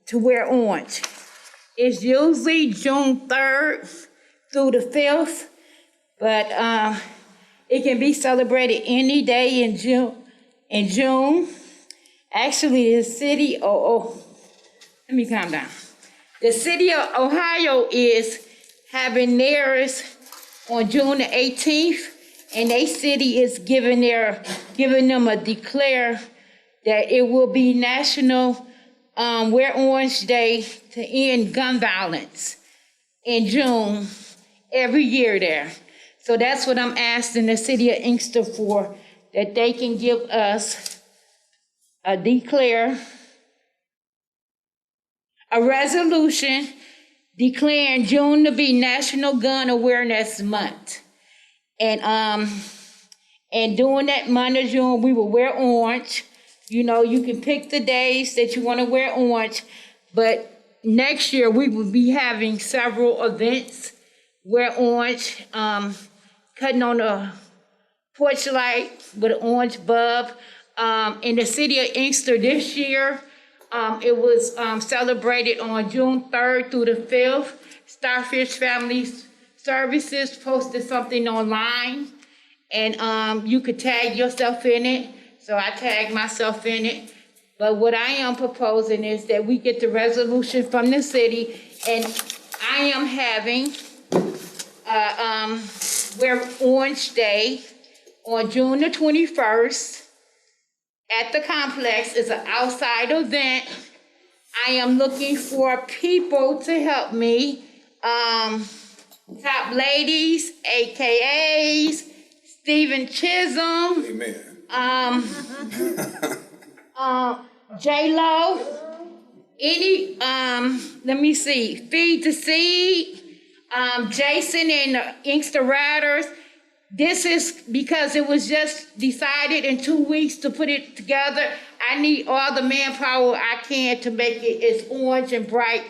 to wear orange. It's usually June 3rd through the 5th, but it can be celebrated any day in June. Actually, the city, let me calm down. The city of Ohio is having theirs on June the 18th, and their city is giving them a declare that it will be National Wear Orange Day to end gun violence in June every year there. So that's what I'm asking the city of Inkster for, that they can give us a resolution declaring June to be National Gun Awareness Month. And during that month of June, we will wear orange. You know, you can pick the days that you want to wear orange, but next year we will be having several events. Wear orange, cutting on a porch light with an orange bulb. In the city of Inkster this year, it was celebrated on June 3rd through the 5th. Starfish Family Services posted something online, and you could tag yourself in it. So I tagged myself in it. But what I am proposing is that we get the resolution from the city, and I am having Wear Orange Day on June the 21st at the complex. It's an outside event. I am looking for people to help me. Top Ladies, AKAs, Stephen Chisholm. Amen. J-Lo, let me see, Feed the Seed, Jason and the Inkster Riders. This is because it was just decided in 2 weeks to put it together. I need all the manpower I can to make it as orange and bright.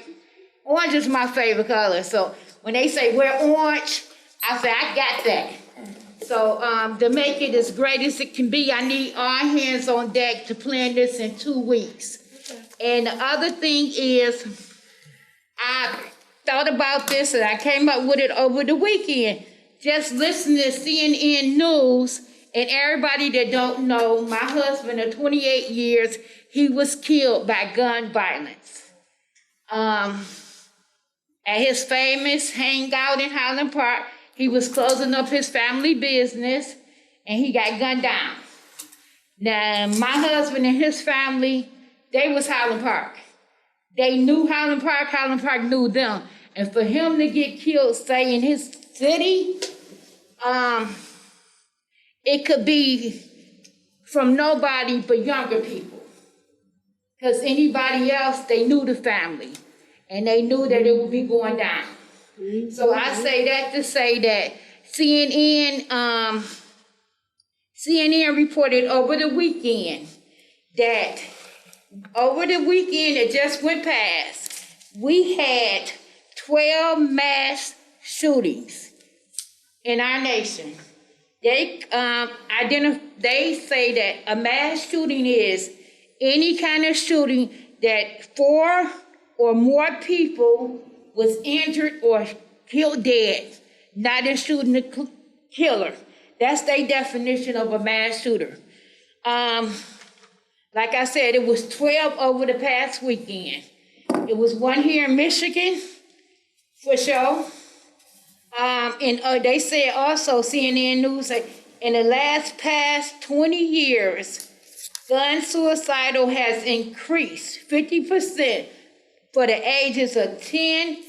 Orange is my favorite color, so when they say wear orange, I say I got that. So to make it as great as it can be, I need all hands on deck to plan this in 2 weeks. And the other thing is, I thought about this and I came up with it over the weekend. Just listening to CNN News, and everybody that don't know, my husband of 28 years, he was killed by gun violence. At his famous hangout in Highland Park, he was closing up his family business, and he got gunned down. Now, my husband and his family, they was Highland Park. They knew Highland Park knew them. And for him to get killed, say, in his city, it could be from nobody but younger people. Because anybody else, they knew the family, and they knew that it would be going down. So I say that to say that CNN reported over the weekend that just went past, we had 12 mass shootings in our nation. They say that a mass shooting is any kind of shooting that 4 or more people was injured or killed dead, not in shooting the killer. That's their definition of a mass shooter. Like I said, it was 12 over the past weekend. It was one here in Michigan, for sure. And they said also, CNN News, in the past 20 years, gun suicidal has increased 50% for the ages of 10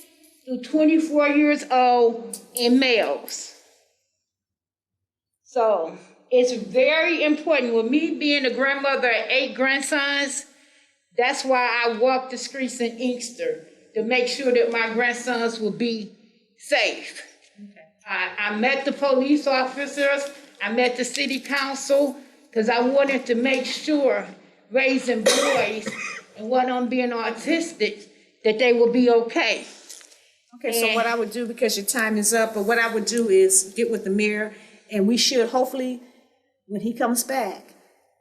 to 24 years old in males. So it's very important. With me being a grandmother of 8 grandsons, that's why I walk the streets in Inkster, to make sure that my grandsons will be safe. I met the police officers, I met the city council, because I wanted to make sure, raising boys and one of them being autistic, that they will be okay. Okay, so what I would do, because your time is up, but what I would do is get with the mayor, and we should hopefully, when he comes back,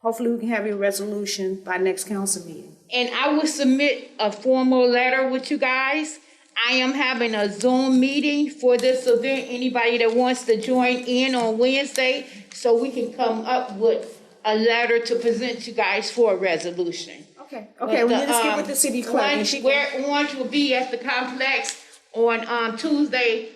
hopefully we can have a resolution by next council meeting. And I will submit a formal letter with you guys. I am having a Zoom meeting for this event. Anybody that wants to join in on Wednesday, so we can come up with a letter to present you guys for a resolution. Okay, we need to get with the city clerk. Where Orange will be at the complex on Tuesday,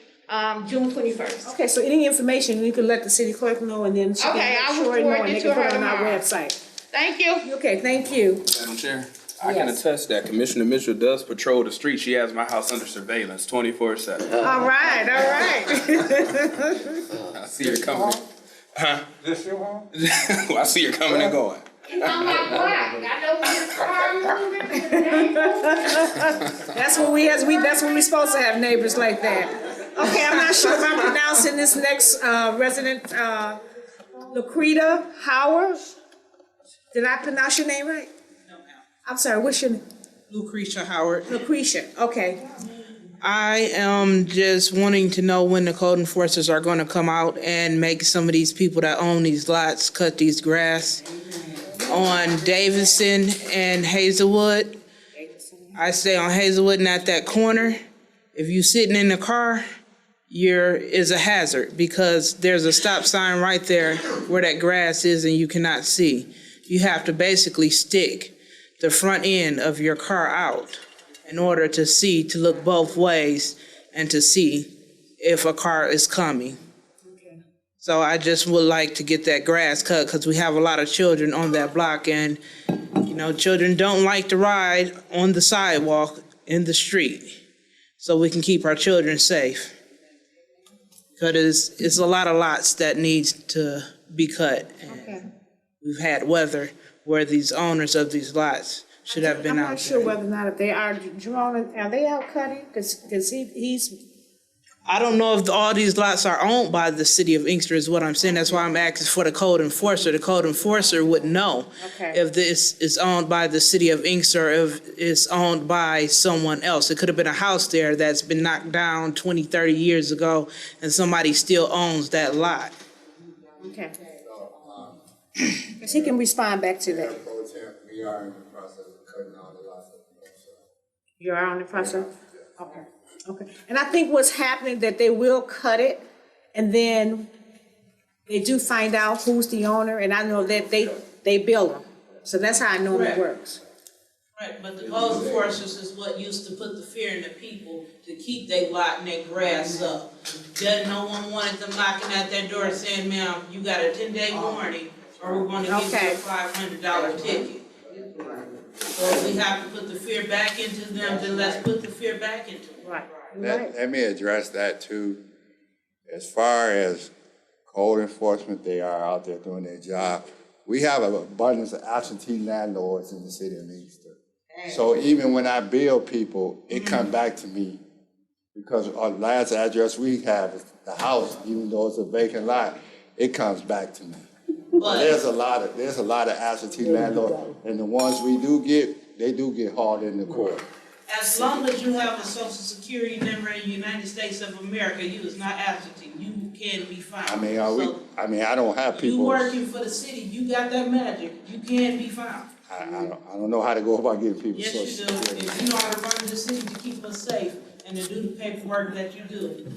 June 21st. Okay, so any information, you can let the city clerk know, and then she can I will sure know, forward and it they to can put her it on our tomorrow. website. Thank you. Okay, thank you. Madam Chair, I can attest that Commissioner Mitchell does patrol the street. She has my house under surveillance 24/7. All right. I see her coming. Huh? This your house? I see her coming and going. It's on my block. I know when the car moving. That's what that's when we supposed to have neighbors like that. Okay, I'm not sure if I'm pronouncing this next resident, Lucreta Howard. Did I pronounce your name right? No, ma'am. I'm sorry, what's your name? Lucretia Howard. Lucretia, okay. I am just wanting to know when the code enforcers are going to come out and make some of these people that own these lots cut these grass on Davidson and Hazelwood. I stay on Hazelwood and at that corner. If you sitting in the car, is a hazard, because there's a stop sign right there where that grass is and you cannot see. You have to basically stick the front end of your car out in order to see, to look both ways and to see if a car is coming. Okay. So I just would like to get that grass cut, because we have a lot of children on that block, and, children don't like to ride on the sidewalk in the street. So we can keep our children safe. Because it's a lot of lots that needs to be cut. Okay. We've had weather where these owners of these lots should have been out there. I'm not sure whether or not if they are drawing, are they out cutting? Because he's. I don't know if all these lots are owned by the city of Inkster is what I'm saying. That's why I'm asking for the code enforcer. The code enforcer would know if this is owned by the city of Inkster or if it's owned by someone else. It could have been a house there that's been knocked down 20, 30 years ago, and somebody still owns that lot. Okay. Because he can respond back to that. We are in the process of cutting all the lots. You are on the process? Okay. And I think what's happening, that they will cut it, and then they do find out who's the owner, and I know that they bill them. So that's how I know it works. Right, but the code enforcers is what used to put the fear in the people to keep their lot and their grass up. Then no one wanted them knocking at their door saying, ma'am, you got a 10-day warning, or we're gonna give you a $500 ticket. So if we have to put the fear back into them, then let's put the fear back into them. Right. Let me address that too. As far as code enforcement, they are out there doing their job. we have an abundance of absentee landlords in the city of Inkster. So even when I bill people, it comes back to me because our last address we have is the house, even though it's a vacant lot, it comes back to me. But there's a lot of absentee landlords, and the ones we do get, they do get hauled into court. As long as you have a social security number in the United States of America, you is not absentee. You can be found. I mean, I don't have people. You working for the city, you got that magic. You can be found. I don't know how to go about getting people Yes, social you do. security. And you know how to run the city to keep us safe and to do the paperwork that you do.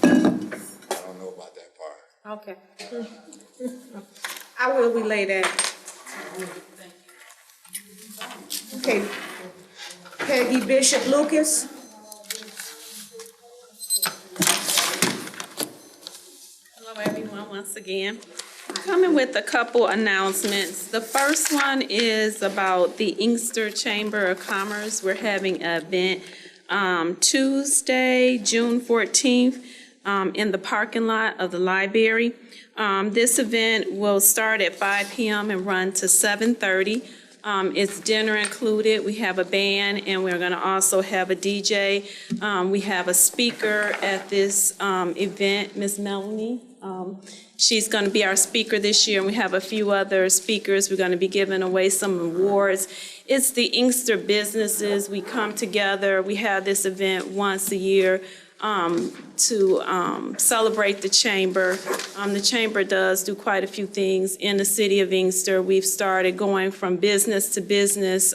I don't know about that part. Okay. I will relay that. Okay. Peggy Bishop Lucas. Hello, everyone, once again. I'm coming with a couple announcements. The first one is about the Inkster Chamber of Commerce. We're having an event Tuesday, June 14th, in the parking lot of the library. This event will start at 5 p.m. and run to 7:30. It's dinner included. We have a band, and we're going to also have a DJ. We have a speaker at this event, Miss Melanie. She's going to be our speaker this year, and we have a few other speakers. We're going to be giving away some awards. It's the Inkster businesses. We come together. We have this event once a year to celebrate the chamber. The chamber does do quite a few things in the city of Inkster. We've started going from business to business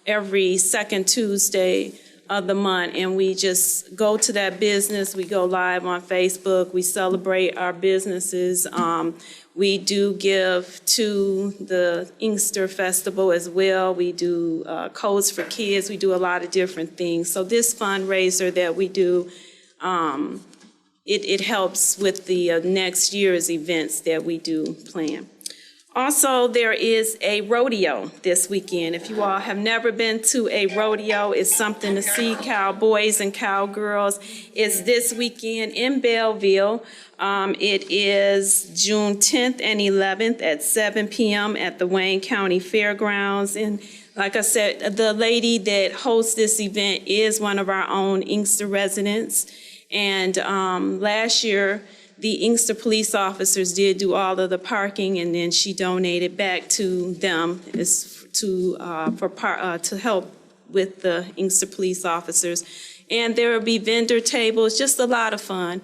every second Tuesday of the month, and we just go to that business. We go live on Facebook. We celebrate our businesses. We do give to the Inkster Festival as well. We do codes for kids. We do a lot of different things. So this fundraiser that we do, it helps with the next year's events that we do plan. Also, there is a rodeo this weekend. If you all have never been to a rodeo, it's something to see, cowboys and cowgirls. It's this weekend in Belleville. It is June 10th and 11th at 7 p.m. at the Wayne County Fairgrounds. And like I said, the lady that hosts this event is one of our own Inkster residents. And last year, the Inkster police officers did do all of the parking, and then she donated back to them to help with the Inkster police officers. And there will be vendor tables, just a lot of fun.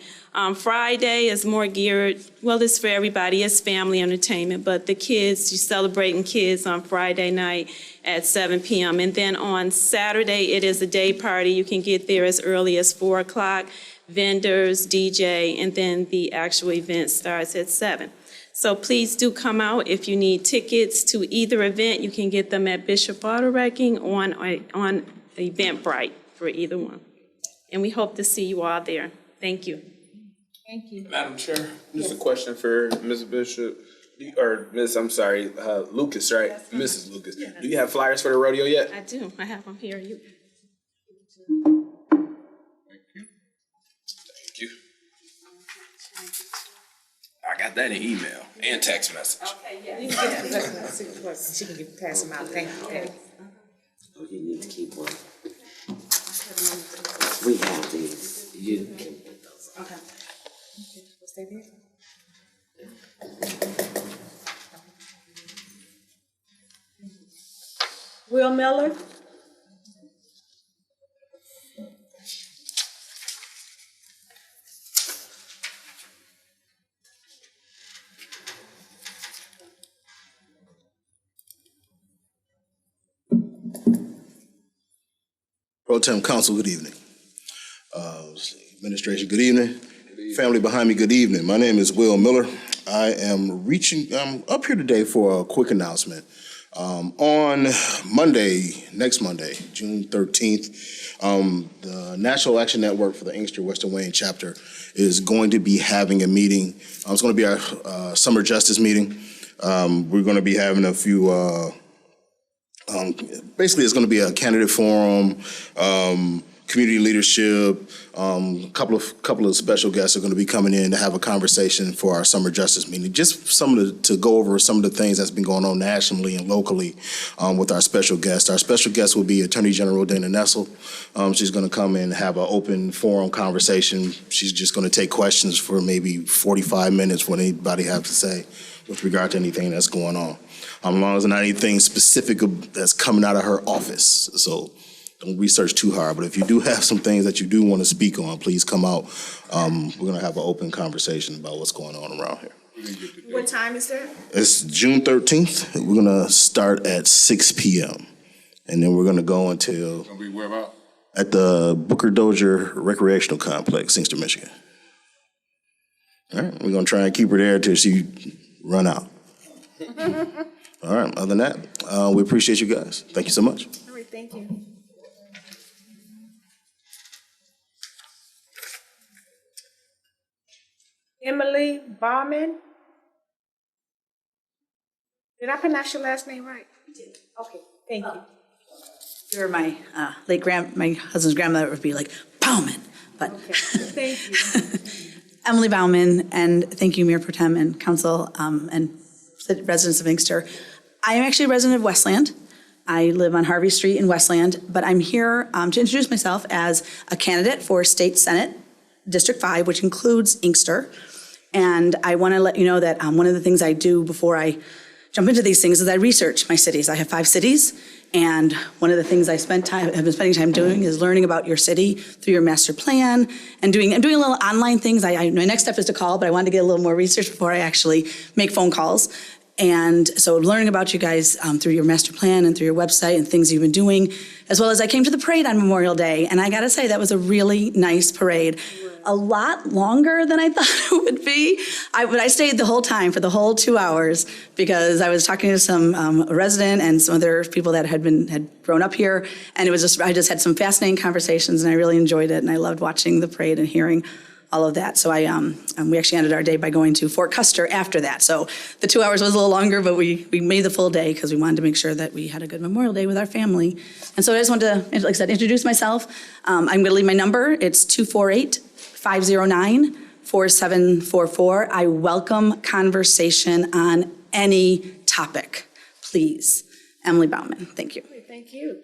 Friday is more geared, well, it's for everybody, it's family entertainment, but the kids, you're celebrating kids on Friday night at 7 p.m. And then on Saturday, it is a day party. You can get there as early as 4 o'clock. Vendors, DJ, and then the actual event starts at 7. So please do come out. If you need tickets to either event, you can get them at Bishop Auto Wrecking on Eventbrite for either one. And we hope to see you all there. Thank you. Thank you. Madam Chair, just a question for Ms. Bishop, or Ms., I'm sorry, Lucas, right? Mrs. Lucas. Do you have flyers for the rodeo yet? I do. I have them here. Thank you. I got that in email and text message. Okay, yeah. She can pass them out. Thank you, Patty. Oh, you need to keep one. We have these. You can get those. Okay. Stay there. Will Miller? Pro Tem Council, good evening. Administration, good evening. Family behind me, good evening. My name is Will Miller. I'm up here today for a quick announcement. On Monday, next Monday, June 13th, the National Action Network for the Inkster Western Wayne chapter is going to be having a meeting. It's going to be our summer justice meeting. We're going to be having a few basically, it's going to be a candidate forum, community leadership, a couple of special guests are going to be coming in to have a conversation for our summer justice meeting. Just to go over some of the things that's been going on nationally and locally with our special guest. Our special guest will be Attorney General Dana Nessel. She's going to come in and have an open forum conversation. She's just going to take questions for maybe 45 minutes, what anybody has to say with regard to anything that's going on. As long as not anything specific that's coming out of her office. So don't research too hard, but if you do have some things that you do want to speak on, please come out. We're going to have an open conversation about what's going on around here. What time is that? It's June 13th. We're going to start at 6 p.m. And then we're going to go until Gonna be where about? at the Booker Dozier Recreational Complex, Inkster, Michigan. All right, we're going to try and keep her there till she run out. All right, other than that, we appreciate you guys. Thank you so much. All right, thank you. Emily Bauman? Did I pronounce your last name right? You did. Okay, thank you. You're my my husband's grandmother would be like, Bauman, but. Okay, thank you. Emily Bauman, and thank you, Mayor Pro Tem and Council, and residents of Inkster. I am actually a resident of Westland. I live on Harvey Street in Westland, but I'm here to introduce myself as a candidate for State Senate District 5, which includes Inkster. And I want to let you know that one of the things I do before I jump into these things is I research my cities. I have 5 cities, and one of the things I have been spending time doing is learning about your city through your master plan and doing a little online things. My next step is to call, but I wanted to get a little more research before I actually make phone calls. And so learning about you guys through your master plan and through your website and things you've been doing, as well as I came to the parade on Memorial Day, and I gotta say, that was a really nice parade. A lot longer than I thought it would be. But I stayed the whole time, for the whole 2 hours, because I was talking to some resident and some other people that had grown up here, and I just had some fascinating conversations, and I really enjoyed it, and I loved watching the parade and hearing all of that. So we actually ended our day by going to Fort Custer after that. So the 2 hours was a little longer, but we made the full day because we wanted to make sure that we had a good Memorial Day with our family. And so I just wanted to, like I said, introduce myself. I'm going to leave my number. It's 248-509-4744. I welcome conversation on any topic, please. Emily Bauman, thank you. Thank you.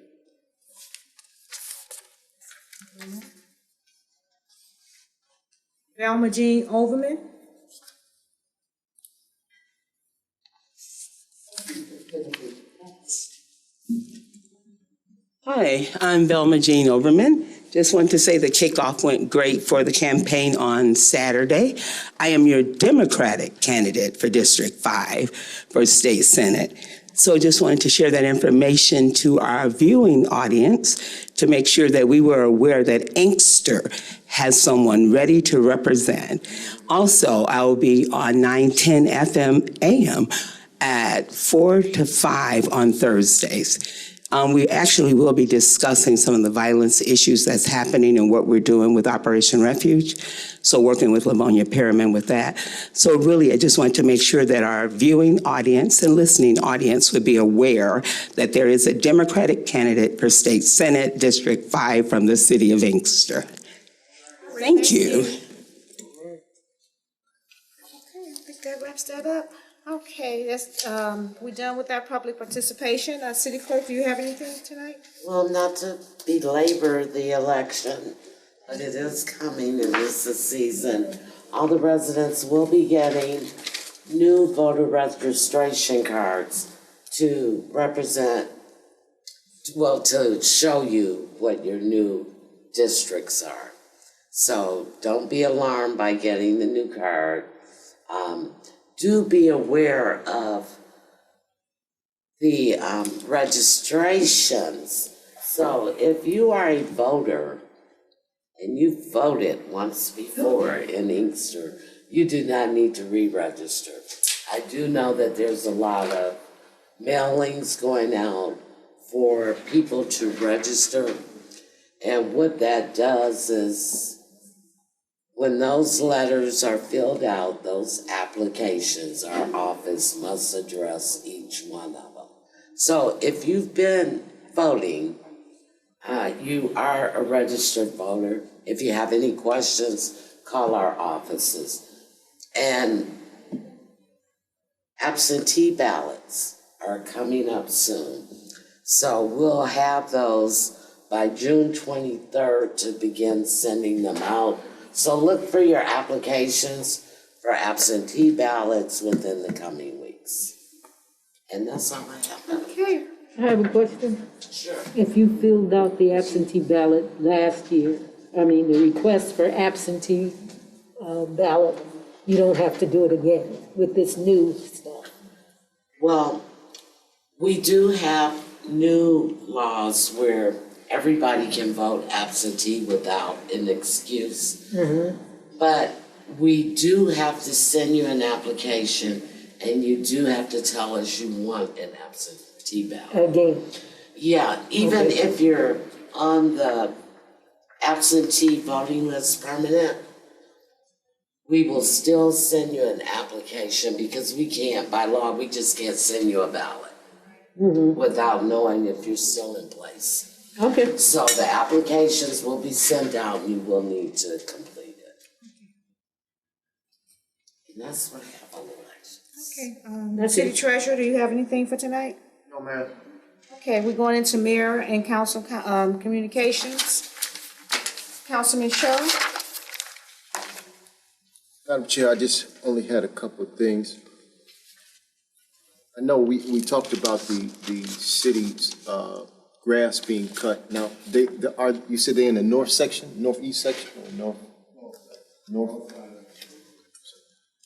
Velma Jean Overman? Hi, I'm Velma Jean Overman. Just want to say the kickoff went great for the campaign on Saturday. I am your Democratic candidate for District 5 for State Senate. So just wanted to share that information to our viewing audience to make sure that we were aware that Inkster has someone ready to represent. Also, I will be on 910 FM AM at 4 to 5 on Thursdays. We actually will be discussing some of the violence issues that's happening and what we're doing with Operation Refuge. So working with Livonia Perriman with that. So really, I just want to make sure that our viewing audience and listening audience would be aware that there is a Democratic candidate for State Senate District 5 from the city of Inkster. Thank you. Okay, I think that wraps that up. Okay, that's, we done with our public participation. City Clerk, do you have anything tonight? Well, not to belabor the election, but it is coming and this is the season. All the residents will be getting new voter registration cards to represent, well, to show you what your new districts are. So don't be alarmed by getting the new card. Do be aware of the registrations. So if you are a voter and you voted once before in Inkster, you do not need to re-register. I do know that there's a lot of mailings going out for people to register. And what that does is, when those letters are filled out, those applications, our office must address each one of them. So if you've been voting, You are a registered voter. If you have any questions, call our offices. And absentee ballots are coming up soon. So we'll have those by June 23rd to begin sending them out. So look for your applications for absentee ballots within the coming weeks. And that's all I have. Okay. I have a question. Sure. If you filled out the absentee ballot last year, the request for absentee ballot, you don't have to do it again with this new stuff. Well, we do have new laws where everybody can vote absentee without an excuse. But we do have to send you an application, and you do have to tell us you want an absentee ballot. Again, Yeah, even Okay. if you're on the absentee voting list permanent, we will still send you an application because we can't, by law, we just can't send you a ballot without knowing if you're still in place. okay. So the applications will be sent out and you will need to complete it. And that's what I have on elections. Okay, That's City it. Treasurer, do you have anything for tonight? No, ma'am. Okay, we're going into mayor and council communications. Councilman Show? Madam Chair, I just only had a couple of things. I know we talked about the city's grass being cut. Now, you said they're in the north section, northeast section, or north?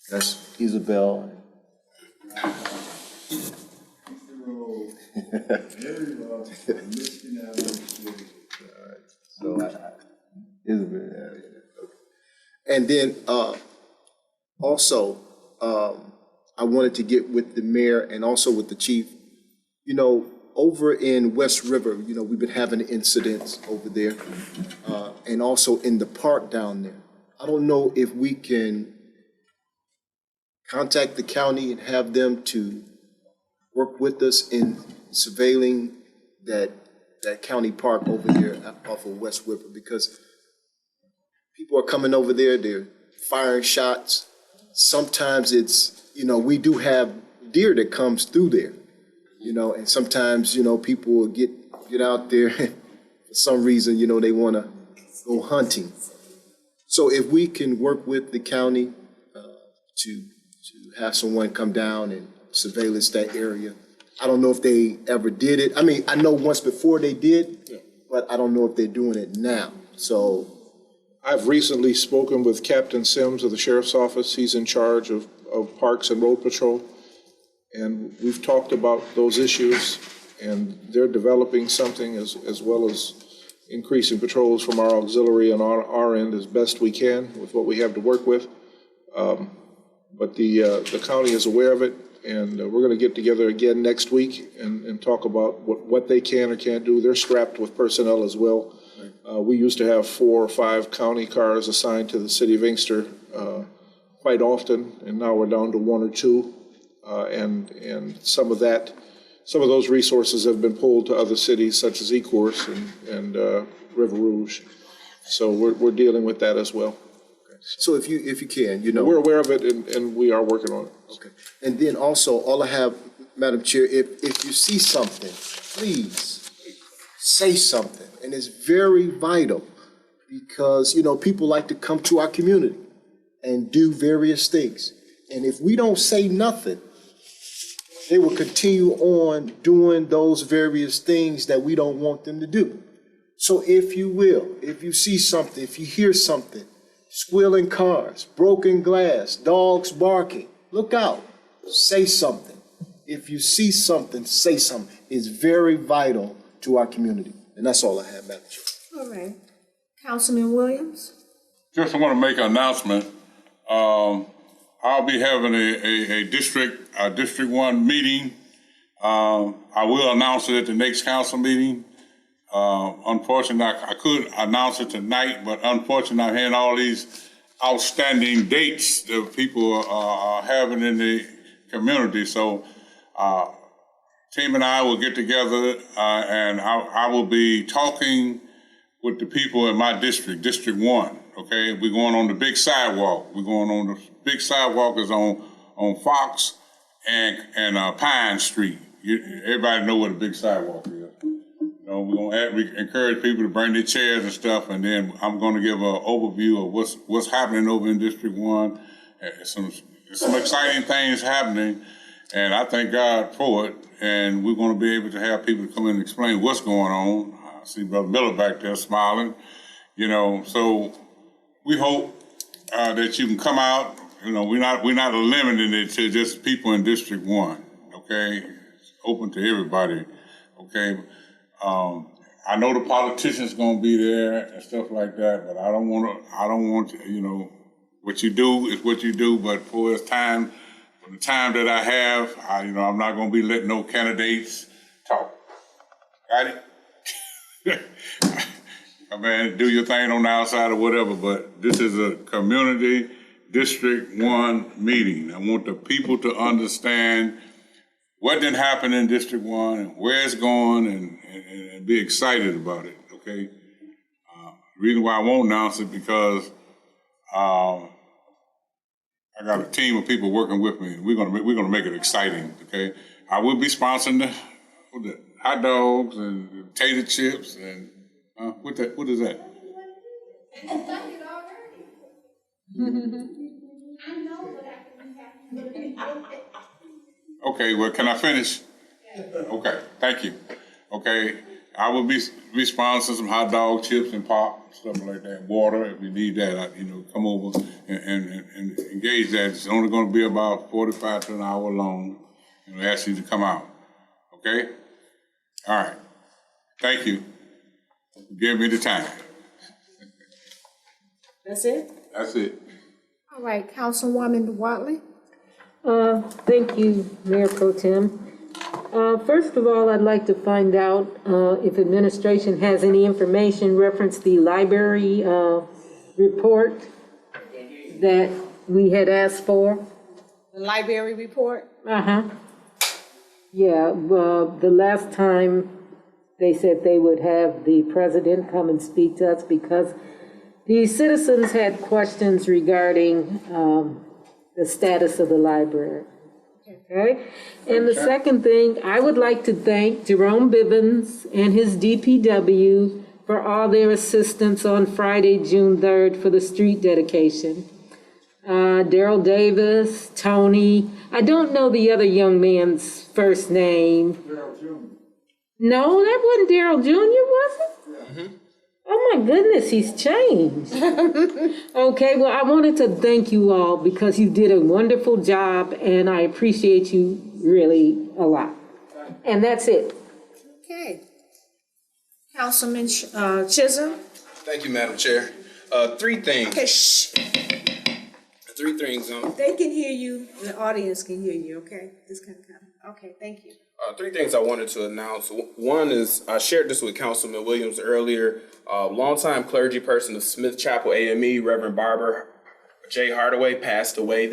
That's Isabel. So Isabel, okay. And then also, I wanted to get with the mayor and also with the chief. You know, over in West River, you know, we've been having incidents over there, and also in the park down there. I don't know if we can contact the county and have them to work with us in surveilling that county park over there off of West River, because people are coming over there, they're firing shots. Sometimes it's, you know, we do have deer that comes through there, you know, and sometimes, you know, people will get out there for some reason, you know, they want to go hunting. So if we can work with the county to have someone come down and surveillance that area. I don't know if they ever did it. I mean, I know once before they did, but I don't know if they're doing it now. So I've recently spoken with Captain Sims of the Sheriff's Office. He's in charge of Parks and Road Patrol. And we've talked about those issues, and they're developing something as well as increasing patrols from our auxiliary and on our end as best we can with what we have to work with. But the county is aware of it, and we're going to get together again next week and talk about what they can or can't do. They're strapped with personnel as well. We used to have 4 or 5 county cars assigned to the city of Inkster quite often, and now we're down to 1 or 2. And some of those resources have been pulled to other cities such as Ecorse and River Rouge. So we're dealing with that as well. So if you can, you know. We're aware of it and we are working on it. Okay. And then also, all I have, Madam Chair, if you see something, please say something. And it's very vital because, you know, people like to come to our community and do various things. And if we don't say nothing, they will continue on doing those various things that we don't want them to do. So if you will, if you see something, if you hear something, squealing cars, broken glass, dogs barking, look out, say something. If you see something, say something. It's very vital to our community. And that's all I have, Madam Chair. All right. Councilman Williams? Just want to make an announcement. I'll be having a District 1 meeting. I will announce it at the next council meeting. Unfortunately, I could announce it tonight, but unfortunately, I'm hearing all these outstanding dates that people are having in the community. So team and I will get together, and I will be talking with the people in my district, District 1, okay? We're going on the big sidewalk. We're going on the big sidewalk is on Fox and Pine Street. Everybody know what a big sidewalk is. We encourage people to bring their chairs and stuff, and then I'm going to give an overview of what's happening over in District 1. Some exciting things happening, and I thank God for it. And we're going to be able to have people to come in and explain what's going on. I see Brother Miller back there smiling, So we hope that you can come out. We're not limiting it to just people in District 1. Okay, it's open to everybody. Okay. I know the politicians gonna be there and stuff like that, but I don't want to, what you do is what you do, but for the time that I have, I'm not gonna be letting no candidates talk. Got it? Man, do your thing on the outside or whatever, but this is a community District 1 meeting. I want the people to understand what didn't happen in District 1 and where it's going and be excited about it, okay? The reason why I won't announce it because I got a team of people working with me. We're gonna make it exciting, okay? I will be sponsoring the hot dogs and tater chips and what is that? Okay, well, can I finish? Okay, thank you. Okay, I will be sponsoring some hot dog, chips, and pop, stuff like that. Water, if you need that, come over and engage that. It's only going to be about 45 to an hour long, and I ask you to come out. Okay? All right. Thank you. Give me the time. That's it? That's it. All right, Councilwoman Watley? Thank you, Mayor Pro Tem. First of all, I'd like to find out if administration has any information reference the library report that we had asked for. The library report? Uh-huh. Yeah, the last time they said they would have the president come and speak to us because the citizens had questions regarding the status of the library. Okay? And the second thing, I would like to thank Jerome Bivens and his DPW for all their assistance on Friday, June 3rd for the street dedication. Daryl Davis, Tony, I don't know the other young man's first name. Daryl Jr. No, that wasn't Daryl Jr., was it? Mm-hmm. Oh my goodness, he's changed. Okay, well, I wanted to thank you all because you did a wonderful job and I appreciate you really a lot. And that's it. Okay. Councilman Chisholm? Thank you, Madam Chair. Three things. Okay, shh. Three things. They can hear you, the audience can hear you, okay? This kind of comment. Okay, thank you. Three things I wanted to announce. One is, I shared this with Councilman Williams earlier, longtime clergy person of Smith Chapel AME, Reverend Barbara J. Hardaway, passed away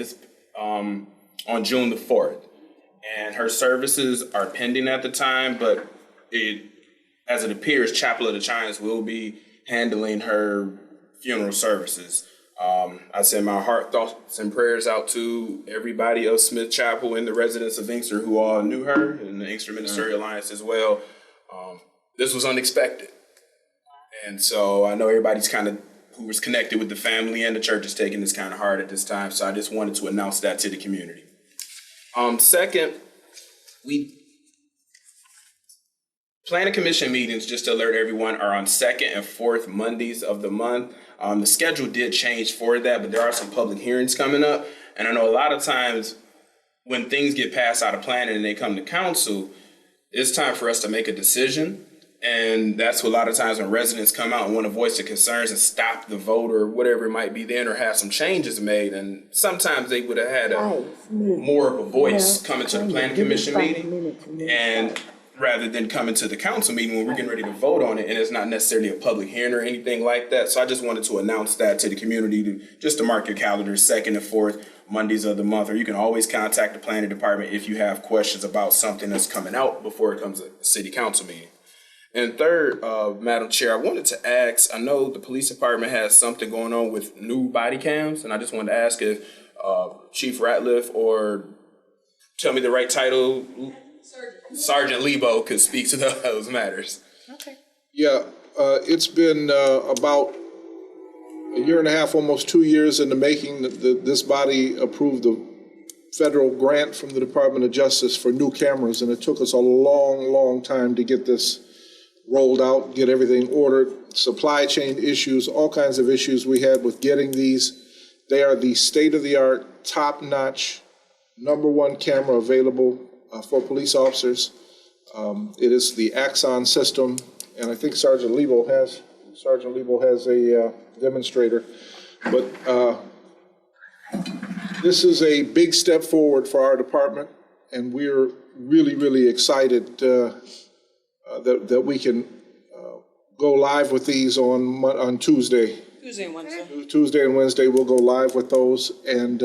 on June the 4th. And her services are pending at the time, but as it appears, Chapel of the Giants will be handling her funeral services. I send my heart, thoughts, and prayers out to everybody of Smith Chapel and the residents of Inkster who all knew her, and the Inkster Ministerial Alliance as well. This was unexpected. And so I know everybody's who was connected with the family and the church is taking this kind of hard at this time. So I just wanted to announce that to the community. Second, we planning commission meetings, just to alert everyone, are on second and fourth Mondays of the month. The schedule did change for that, but there are some public hearings coming up. And I know a lot of times when things get passed out of planning and they come to council, it's time for us to make a decision. And that's a lot of times when residents come out and want to voice their concerns and stop the vote or whatever it might be then, or have some changes made. And sometimes they would have had more of a voice coming to the planning commission meeting, and rather than coming to the council meeting when we're getting ready to vote on it, and it's not necessarily a public hearing or anything like that. So I just wanted to announce that to the community, just to mark your calendars, second and fourth Mondays of the month, or you can always contact the planning department if you have questions about something that's coming out before it comes to city council meeting. And third, Madam Chair, I wanted to ask, I know the police department has something going on with new body cams, and I just wanted to ask if Chief Ratliff or tell me the right title, Sergeant Lebo could speak to those matters. Okay. Yeah, it's been about a year and a half, almost 2 years in the making. This body approved a federal grant from the Department of Justice for new cameras, and it took us a long, long time to get this rolled out, get everything ordered, supply chain issues, all kinds of issues we had with getting these. They are the state-of-the-art, top-notch, #1 camera available for police officers. It is the Axon system, and I think Sergeant Lebo has a demonstrator. But this is a big step forward for our department, and we're really, really excited that we can go live with these on Tuesday. Tuesday and Wednesday, we'll go live with those, and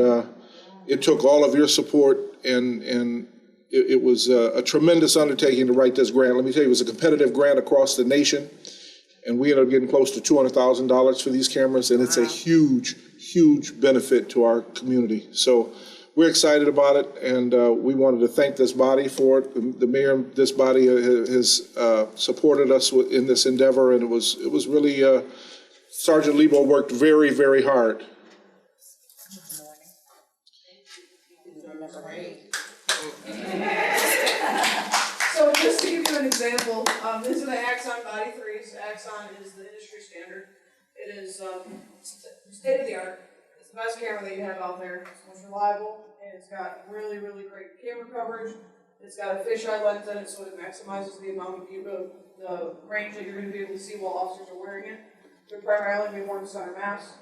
it took all of your support, and it was a tremendous undertaking to write this grant. Let me tell you, it was a competitive grant across the nation, and we ended up getting close to $200,000 for these cameras, and it's a huge, huge benefit to our community. So we're excited about it, and we wanted to thank this body for it. The mayor of this body has supported us in this endeavor, and it was really, Sergeant Lebo worked very, very hard. So just to give you an example, this is the Axon Body 3s. Axon is the industry standard. It is state of the art. It's the best camera that you have out there. It's most reliable, and it's got really, really great camera coverage. It's got a fisheye lens in it, so it maximizes the amount of the range that you're going to be able to see while officers are wearing it. They're primarily being worn center mass.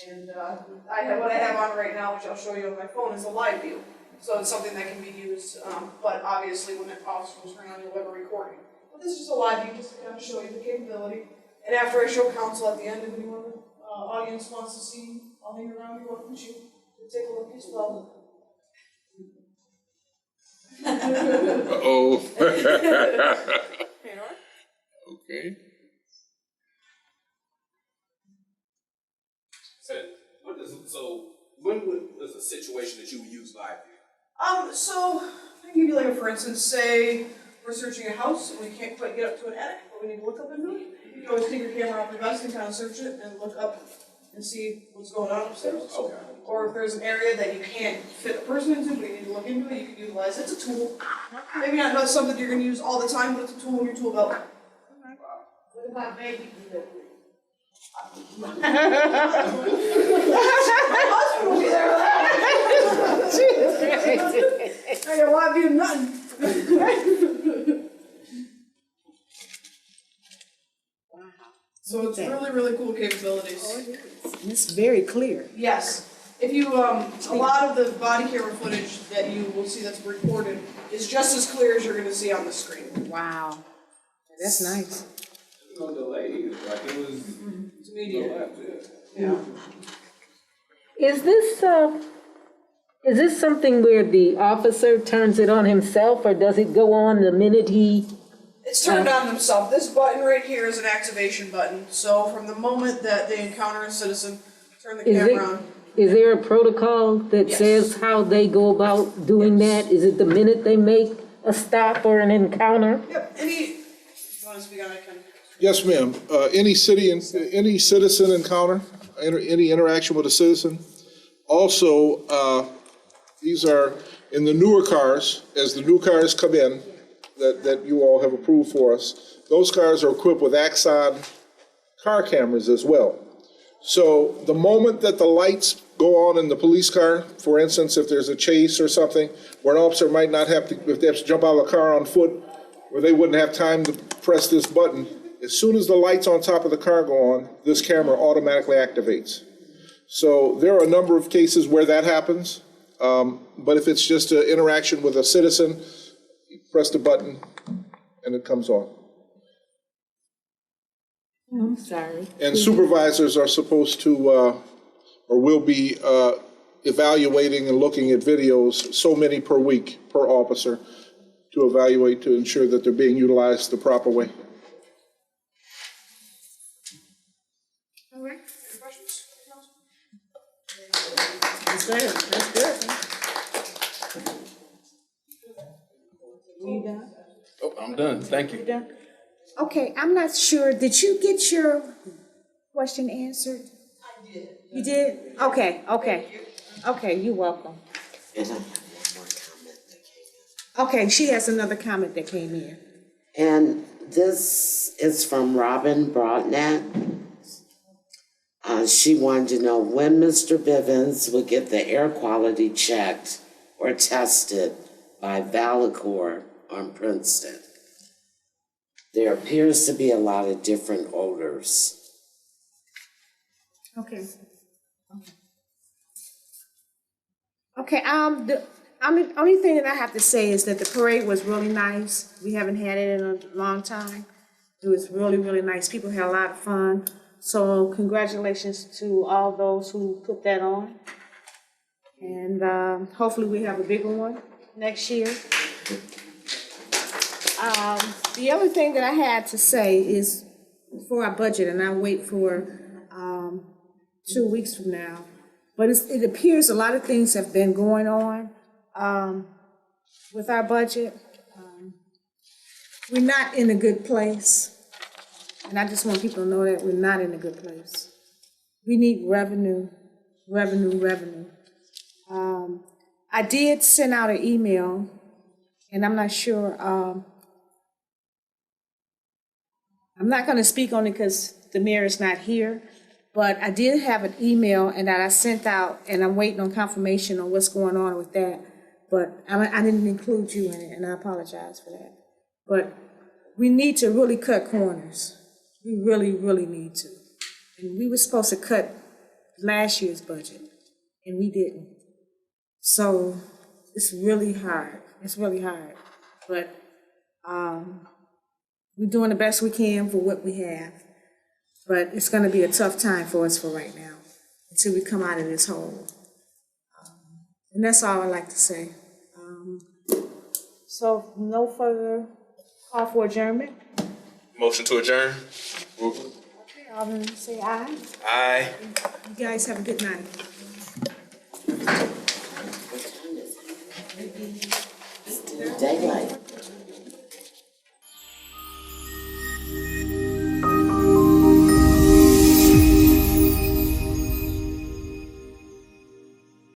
And what I have on right now, which I'll show you on my phone, is a live view. So it's something that can be used, but obviously when the officer was turning on, you'll have a recording. But this is just a live view, just to kind of show you the capability. And after I show council at the end, if anyone in the audience wants to see, I'll hang around, you're welcome to take a look as well. Uh-oh. Okay. So when was a situation that you would use live view? So I can give you like a for instance, say we're searching a house and we can't quite get up to an attic, but we need to look up into it. You can always take your camera off your vest and kind of search it and look up and see what's going on upstairs. Okay. Or if there's an area that you can't fit a person into, but you need to look into it, you can utilize it. It's a tool. Maybe not something you're going to use all the time, but it's a tool in your tool belt. What about baby? My husband will be there with that. I got live view nothing. So it's really, really cool capabilities. Oh, it is. And it's very clear. Yes. If you, a lot of the body camera footage that you will see that's recorded is just as clear as you're gonna see on the screen. Wow. That's nice. No delay either, like it was. It's immediate. Yeah. Is this something where the officer turns it on himself, or does it go on the minute he? It's turned on themselves. This button right here is an activation button. So from the moment that they encounter a citizen, turn the camera on. Is there a protocol that Yes. says how they go about doing that? Is it the minute they make a stop or an encounter? Yep. If you want to speak on it, Ken? Yes, ma'am. Any citizen encounter, any interaction with a citizen. Also, these are in the newer cars, as the new cars come in, that you all have approved for us, those cars are equipped with Axon car cameras as well. So the moment that the lights go on in the police car, for instance, if there's a chase or something, where an officer might not have to, if they have to jump out of the car on foot, where they wouldn't have time to press this button, as soon as the lights on top of the car go on, this camera automatically activates. So there are a number of cases where that happens, but if it's just an interaction with a citizen, you press the button and it comes on. I'm sorry. And supervisors are supposed to, or will be evaluating and looking at videos, so many per week, per officer, to evaluate, to ensure that they're being utilized the proper way. All right. Any questions? That's good. That's good. You done? Oh, I'm done. Thank You you. done? Okay, I'm not sure. Did you get your question answered? I did. You did? Okay, okay. Okay, you're welcome. And I have one more comment that came Okay, she has another comment that came in. in. And this is from Robin Broadnack. She wanted to know when Mr. Bivens would get the air quality checked or tested by Valacor on Princeton. There appears to be a lot of different odors. Okay. Okay, the only thing that I have to say is that the parade was really nice. We haven't had it in a long time. It was really, really nice. People had a lot of fun. So congratulations to all those who put that on. And hopefully we have a bigger one next year. The other thing that I had to say is for our budget, and I'll wait for 2 weeks from now, but it appears a lot of things have been going on with our budget. We're not in a good place, and I just want people to know that we're not in a good place. We need revenue, revenue, revenue. I did send out an email, and I'm not sure, I'm not going to speak on it because the mayor is not here, but I did have an email and that I sent out, and I'm waiting on confirmation on what's going on with that. But I didn't include you in it, and I apologize for that. But we need to really cut corners. We really, really need to. And we were supposed to cut last year's budget, and we didn't. So it's really hard. It's really hard. But we're doing the best we can for what we have. But it's going to be a tough time for us for right now until we come out of this hole. And that's all I'd like to say. So no further call for adjournment. Motion to adjourn. Okay, all in say aye. Aye. You guys have a good night. Daylight.